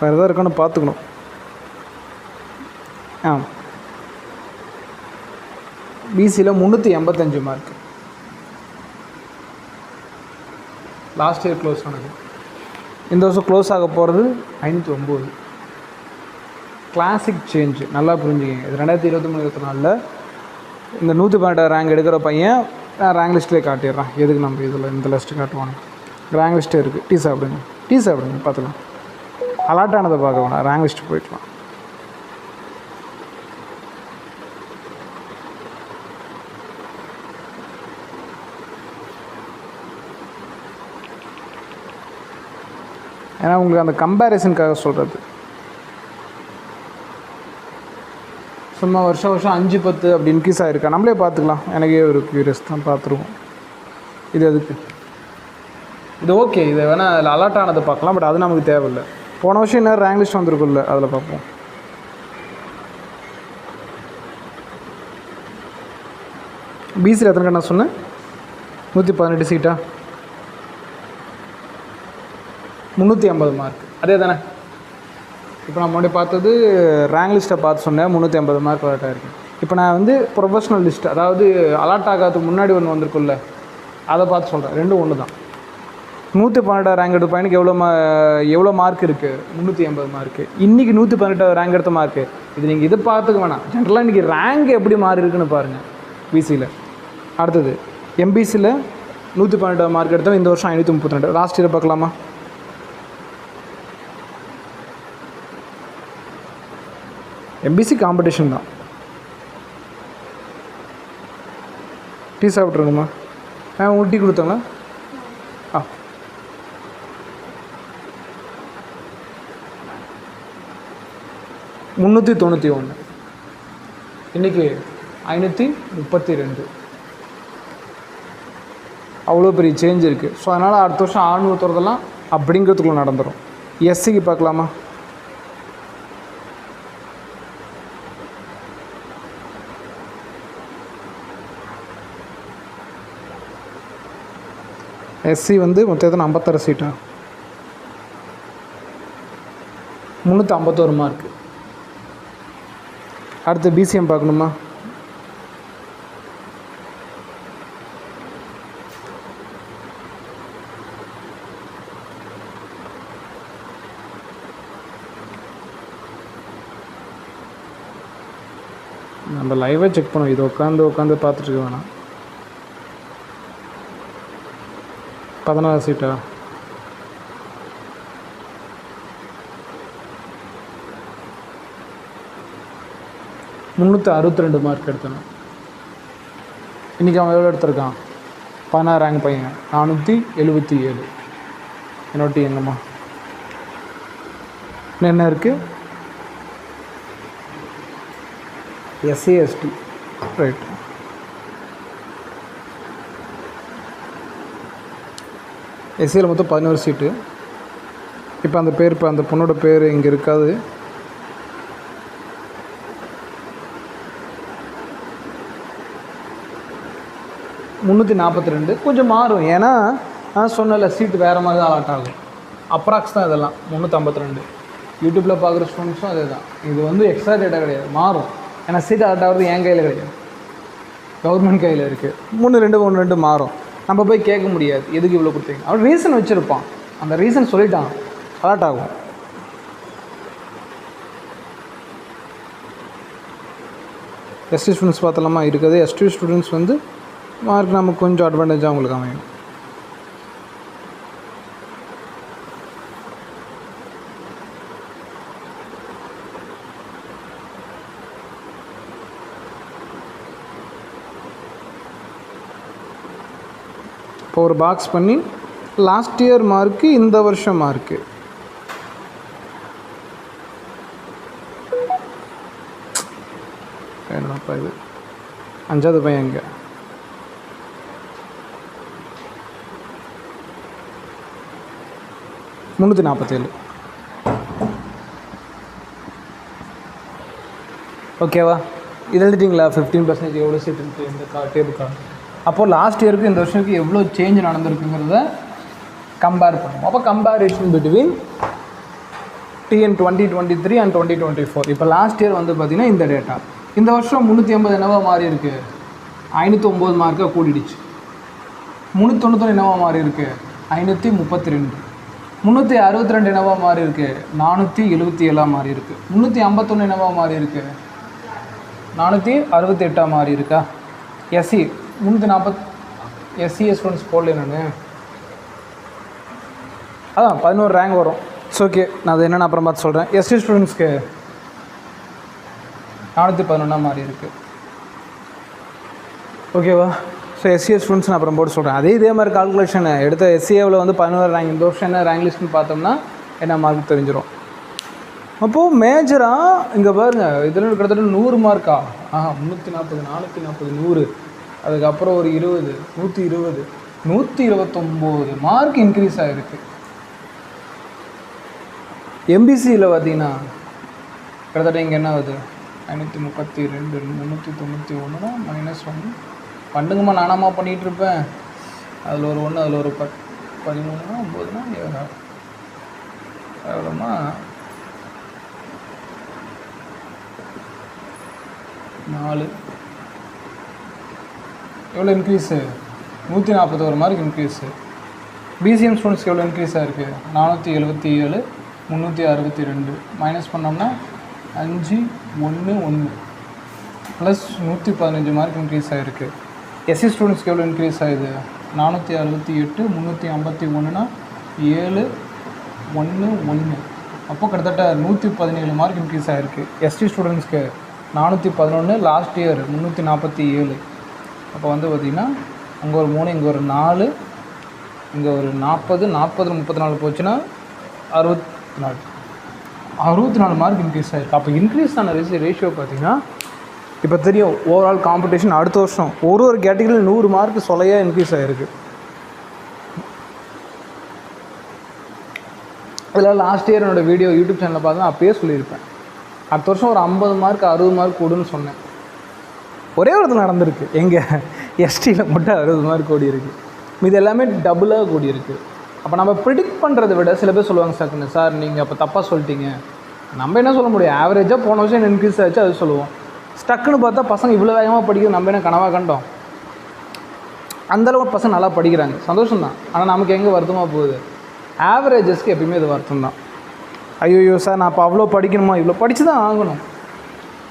வேறு எதாவது இருக்கான்னு பார்த்துக்கணும். பிசியில் 385 மார்க். லாஸ்ட் இயர் க்ளோஸ் ஆனது. இந்த வருஷம் க்ளோஸ் ஆக போகிறது 509. கிளாசிக் சேஞ்சு, நல்லா புரிஞ்சுக்கிங்க. இது 2023-24 இந்த 112 ரேங்க் எடுக்கிற பையன் நான் ரேங்க் லிஸ்ட்லேயே காட்டிடுறேன். எதுக்கு நம்ம இதில் இந்த லிஸ்ட்டு காட்டுவாங்க? ரேங்க் லிஸ்ட்டே இருக்குது. டீ சாப்பிடுங்க பார்த்துக்கலாம். அலாட் ஆனதை பார்க்க வேணாம், ரேங்க் லிஸ்ட்டு போய்க்கலாம். ஏன்னா உங்களுக்கு அந்த கம்பேரிசனுக்காக சொல்கிறது. சும்மா வருஷம் 5-10 அப்படி இன்க்ரீஸ் ஆகிருக்கா, நம்மளே பார்த்துக்கலாம். எனக்கே ஒரு க்யூரியஸ் தான், பார்த்துருவோம். இது எதுக்கு? இது ஓகே, இதை வேணால் அதில் அலாட் ஆனதை பார்க்கலாம். பட் அது நமக்கு தேவையில்லை. போன வருஷம் என்ன ரேங்க் லிஸ்ட் வந்திருக்குல்ல, அதில் பார்ப்போம். பிசியில் எத்தனை நான் சொன்னேன்? 118 சீட்டா? 350 மார்க். அதே தானே? இப்போ நான் முன்னாடி பார்த்தது ரேங்க் லிஸ்ட்டை பார்த்து சொன்னேன். 350 மார்க் அலாட் ஆகிருக்கு. இப்போ நான் வந்து ப்ரொஃபஷ்னல் லிஸ்ட், அதாவது அலாட் ஆகாததுக்கு முன்னாடி ஒன்று வந்திருக்குல்ல, அதை பார்த்து சொல்கிறேன். ரெண்டும் ஒன்று தான். 112 ரேங்க் எடுத்த பையனுக்கு எவ்வளோ மார்க் இருக்குது? 380 மார்க்கு. இன்றைக்கி 118 ரேங்க் எடுத்த மார்க்கு. இது நீங்கள் இதை பார்த்துக்க வேணாம். ஜென்ரலாக இன்றைக்கி ரேங்க் எப்படி மாறி இருக்குன்னு பாருங்கள். பிசியில் அடுத்தது எம்பிசியில் 112 மார்க் எடுத்தோம். இந்த வருஷம் 532. லாஸ்ட் இயர் பார்க்கலாமா? எம்பிசி காம்படிஷன் தான். டீ சாப்பிட்ருங்கம்மா. உங்களுக்கு டீ கொடுத்தாங்களா? 391. இன்றைக்கி 532. அவ்வளோ பெரிய சேஞ்ச் இருக்குது. ஸோ அதனால் அடுத்த வருஷம் 600 அப்படிங்கிறதுக்குள்ளே நடந்துடும். எஸ்சிக்கு பார்க்கலாமா? எஸ்சி வந்து மொத்தம் 56 சீட்டா? 351 மார்க்கு. அடுத்து பிசிஎம் பார்க்கணுமா? நம்ம லைவாக செக் பண்ணுவோம். இது உட்காந்து பார்த்துட்டு வேணாம். 14 சீட்டா? 362 மார்க் எடுத்தணும். இன்றைக்கி அவன் எவ்வளோ எடுத்திருக்கான்? 16 ரேங்க் பையன், 477. என்னோட டீ எங்கம்மா என்ன இருக்குது? SC ST, right. எஸ்சியில் மொத்தம் 11 சீட்டு. இப்போ அந்த பேர், இப்போ அந்த பொண்ணோட பேர் இங்கே இருக்காது. $342 கொஞ்சம் மாறும். ஏன்னா நான் சொன்னல சீட்டு வேறு மாதிரி தான் அலாட் ஆகும். அப்ராக்ஸ் தான் இதெல்லாம். 352 யூடியூப்பில் பார்க்குற ஸ்டூடெண்ட்ஸும் அதே தான். இது வந்து எக்ஸ்ட்ரா டேட்டா கிடையாது, மாறும். ஏன்னா சீட் அலாட் ஆகிறது என் கையில் கிடையாது, கவர்மெண்ட் கையில் இருக்குது. 3-2 மாறும். நம்ம போய் கேட்க முடியாது எதுக்கு இவ்வளோ கொடுத்தீங்க. அவன் ரீசன் வச்சுருப்பான், அந்த ரீசன் சொல்லிட்டான், அலாட் ஆகும். எஸ்டி ஸ்டூடெண்ட்ஸ் பார்த்தலாமா இருக்குது. எஸ்டி ஸ்டூடெண்ட்ஸ் வந்து மார்க் நமக்கு கொஞ்சம் அட்வான்டேஜாக உங்களுக்கு அமையும். இப்போ ஒரு பாக்ஸ் பண்ணி லாஸ்ட் இயர் மார்க்கு, இந்த வருஷம் மார்க்கு. என்னப்பா இது? 5வது பையன் இங்கே. $347. ஓகேவா? இது எழுதிட்டிங்களா? 15% எவ்வளோ சீட் இருக்குது இந்த டேபிள் கார்டு. அப்போது லாஸ்ட் இயருக்கு இந்த வருஷத்துக்கு எவ்வளோ சேஞ்ச் நடந்திருக்குங்கிறத கம்பேர் பண்ணுவோம். அப்போ கம்பேரிஷன் பிட்வீன் டிஎன் 2023 அண்ட் 2024. இப்போ லாஸ்ட் இயர் வந்து பார்த்திங்கன்னா இந்த டேட்டா. இந்த வருஷம் 380 என்னவா மாறி இருக்குது? 509 மார்க்காக கூடிடுச்சு. 391 என்னவா மாறி இருக்குது? 532. 362 என்னவா மாறி இருக்குது? 477 மாறி இருக்குது. 351 என்னவா மாறி இருக்குது? 468 மாறி இருக்கா? எஸ்சி 340. எஸ்சிஎஸ் ஸ்டூடெண்ட்ஸ் போடல நான். அதான் 11 ரேங்க் வரும். இட்ஸ் ஓகே, நான் அது என்னென்னு அப்புறம் பார்த்து சொல்கிறேன். எஸ்சி ஸ்டூடெண்ட்ஸ்க்கு 411 மாறி இருக்குது. ஓகேவா? ஸோ எஸ்சிஎஸ் ஸ்டூடெண்ட்ஸ் நான் அப்புறம் போட்டு சொல்கிறேன். இதே மாதிரி கால்குலேஷன் எடுத்த எஸ்சிஏவில் வந்து 11 ரேங்க். இந்த வருஷம் என்ன ரேங்க் லிஸ்ட்னு பார்த்தோம்னா என்ன மார்க் தெரிஞ்சிடும். அப்போது மேஜராக இங்கே பாருங்கள், இதில் கிட்டத்தட்ட 100 மார்க்கா? 340, 440, 100, அதுக்கப்புறம் ஒரு 20, 120, 129 மார்க் இன்க்ரீஸ் ஆகிருக்கு. எம்பிசியில் பார்த்தீங்கன்னா கிட்டத்தட்ட இங்கே என்ன ஆகுது? 532, 391 -1. பண்டுங்கம்மா நானாம்மா பண்ணிகிட்ருப்பேன். அதில் ஒரு 1, அதில் ஒரு 13, 9, எவ்வளோம்மா? 4. எவ்வளோ இன்க்ரீஸு? 141 mark increase. பிசிஎம் ஸ்டூடெண்ட்ஸ்க்கு எவ்வளோ இன்க்ரீஸ் ஆகிருக்கு? 477, 362 மைனஸ் பண்ணோம்னா 511 ப்ளஸ் 115 மார்க் இன்க்ரீஸ் ஆகிருக்கு. எஸ்சி ஸ்டூடெண்ட்ஸ்க்கு எவ்வளோ இன்க்ரீஸ் ஆகுது? 468, 351னா 711. அப்போ கிட்டத்தட்ட 117 மார்க் இன்க்ரீஸ் ஆகிருக்கு. எஸ்டி ஸ்டூடெண்ட்ஸ்க்கு 411, லாஸ்ட் இயர் 347. அப்போ வந்து பார்த்திங்கன்னா அங்கே ஒரு 3, இங்கே ஒரு 4, இங்கே ஒரு 40, 34 போச்சுன்னா 64 மார்க் இன்க்ரீஸ் ஆகிருக்கு. அப்போ இன்க்ரீஸ் ஆன ரேஷியோ பார்த்திங்கன்னா இப்போ தெரியும். ஓவரால் காம்படிஷன் அடுத்த வருஷம் ஒரு கேட்டகரியில் 100 மார்க் சொலையாக இன்க்ரீஸ் ஆகிருக்கு. இதில் லாஸ்ட் இயர் என்னோடய வீடியோ யூடியூப் சேனலில் பார்த்தா அப்பயே சொல்லியிருப்பேன். அடுத்த வருஷம் ஒரு 50 மார்க் 60 மார்க் கொடுன்னு சொன்னேன். ஒரே ஒரு இடத்துல நடந்திருக்கு. எங்கே? எஸ்டியில் மட்டும் 60 மார்க் கூடி இருக்குது. இது எல்லாமே டபுளாக கூடி இருக்குது. அப்போ நம்ம ப்ரிடிக்ட் பண்ணுறதை விட சில பேர் சொல்லுவாங்க, சார் நீங்கள் அப்போ தப்பாக சொல்லிட்டீங்க. நம்ம என்ன சொல்ல முடியும்? ஆவரேஜாக போன வருஷம் இன்க்ரீஸ் ஆச்சு, அது சொல்லுவோம். ஸ்டக்குன்னு பார்த்தா பசங்க இவ்வளோ வேகமாக படிக்கிறது நம்ம என்ன கனவாக கண்டோம்? அந்தளவுக்கு பசங்க நல்லா படிக்கிறாங்க, சந்தோஷம் தான். ஆனால் நமக்கு எங்கே வருத்தமாக போகுது? ஆவரேஜஸ்க்கு எப்பயுமே இது வருத்தம் தான். ஐயோ சார் நான் அப்போ அவ்வளோ படிக்கணுமா? இவ்வளோ படித்து தான் ஆகணும்,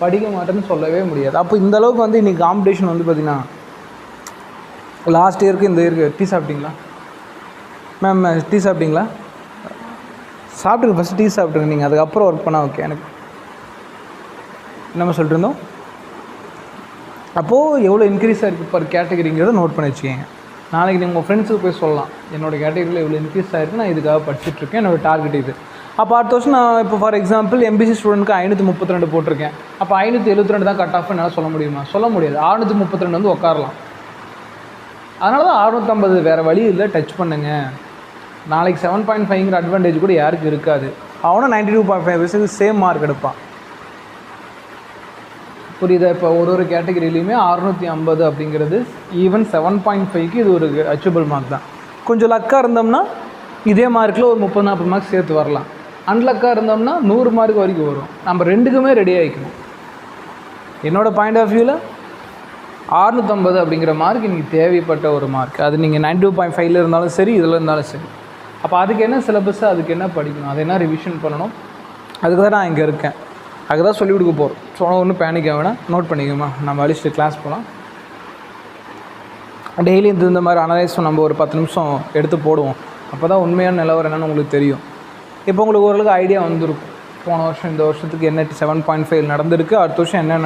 படிக்க மாட்டேன்னு சொல்லவே முடியாது. அப்போ இந்த அளவுக்கு வந்து இன்றைக்கி காம்படிஷன் வந்து பார்த்திங்கன்னா லாஸ்ட் இயருக்கு இந்த இயருக்கு. டீ சாப்பிட்டீங்களா மேம்? டீ சாப்பிட்டீங்களா? சாப்பிட்டுங்க, ஃபஸ்ட்டு டீ சாப்பிட்டுங்க. நீங்கள் அதுக்கப்புறம் ஒர்க் பண்ணால் ஓகே. எனக்கு என்னம்மா சொல்லிட்டு இருந்தோம்? அப்போது எவ்வளோ இன்க்ரீஸ் ஆகிருக்கு பர் கேட்டகரிங்கிறத நோட் பண்ணி வச்சுக்கோங்க. நாளைக்கு நீங்கள் உங்கள் ஃப்ரெண்ட்ஸுக்கு போய் சொல்லலாம், என்னோடய கேட்டகரியில் எவ்வளோ இன்க்ரீஸ் ஆகிருக்கு, நான் இதுக்காக படிச்சுட்ருக்கேன், என்னோடய டார்கெட் இது. அப்போ அடுத்த வருஷம் நான் இப்போ ஃபார் எக்ஸாம்பிள் எம்பிசி ஸ்டூடெண்ட்க்கு 532 போட்டிருக்கேன். அப்போ 572 தான் கட் ஆஃப் என்னால் சொல்ல முடியுமா? சொல்ல முடியாது. 632 வந்து உட்காரலாம். அதனால தான் 650 வேறு வழி இல்லை, டச் பண்ணுங்கள். நாளைக்கு 7.5ங்கிற அட்வான்டேஜ் கூட யாருக்கும் இருக்காது. அவனும் 92.5% சேம் மார்க் எடுப்பான். புரியுதா? இப்போ ஒரு கேட்டகரியிலையுமே 650 அப்படிங்கிறது ஈவன் 7.5க்கு இது ஒரு அச்சீவபிள் மார்க் தான். கொஞ்சம் லக்காக இருந்தோம்னா இதே மார்க்கில் ஒரு 30-40 மார்க் சேர்த்து வரலாம். அன்லக்காக இருந்தோம்னா 100 மார்க் வரைக்கும் வரும். நம்ம ரெண்டுக்குமே ரெடி ஆகிக்கணும். என்னோடய பாயிண்ட் ஆஃப் வியூவில் 650 அப்படிங்கிற மார்க் இன்றைக்கி தேவைப்பட்ட ஒரு மார்க். அது நீங்கள் 92.5 இருந்தாலும் சரி, இதில் இருந்தாலும் சரி. அப்போ அதுக்கு என்ன சிலபஸ், அதுக்கு என்ன படிக்கணும், அதை என்ன ரிவிஷன் பண்ணணும், அதுக்கு தான் நான் இங்கே இருக்கேன். அதுக்கு தான் சொல்லிக் கொடுக்க போகிறோம். ஸோ ஒன்றும் பேனிக் வேணாம், நோட் பண்ணிக்கோமா. நம்ம அழிச்சிட்டு கிளாஸ் போகலாம். டெய்லி இந்த மாதிரி அனலைஸ் நம்ம ஒரு 10 நிமிஷம் எடுத்து போடுவோம். அப்போ தான் உண்மையான நிலவரம் என்னென்னு உங்களுக்கு தெரியும். இப்போ உங்களுக்கு ஓரளவுக்கு ஐடியா வந்துருக்கும். போன வருஷம் இந்த வருஷத்துக்கு என்ன 7.5 நடந்திருக்கு, அடுத்த வருஷம் என்ன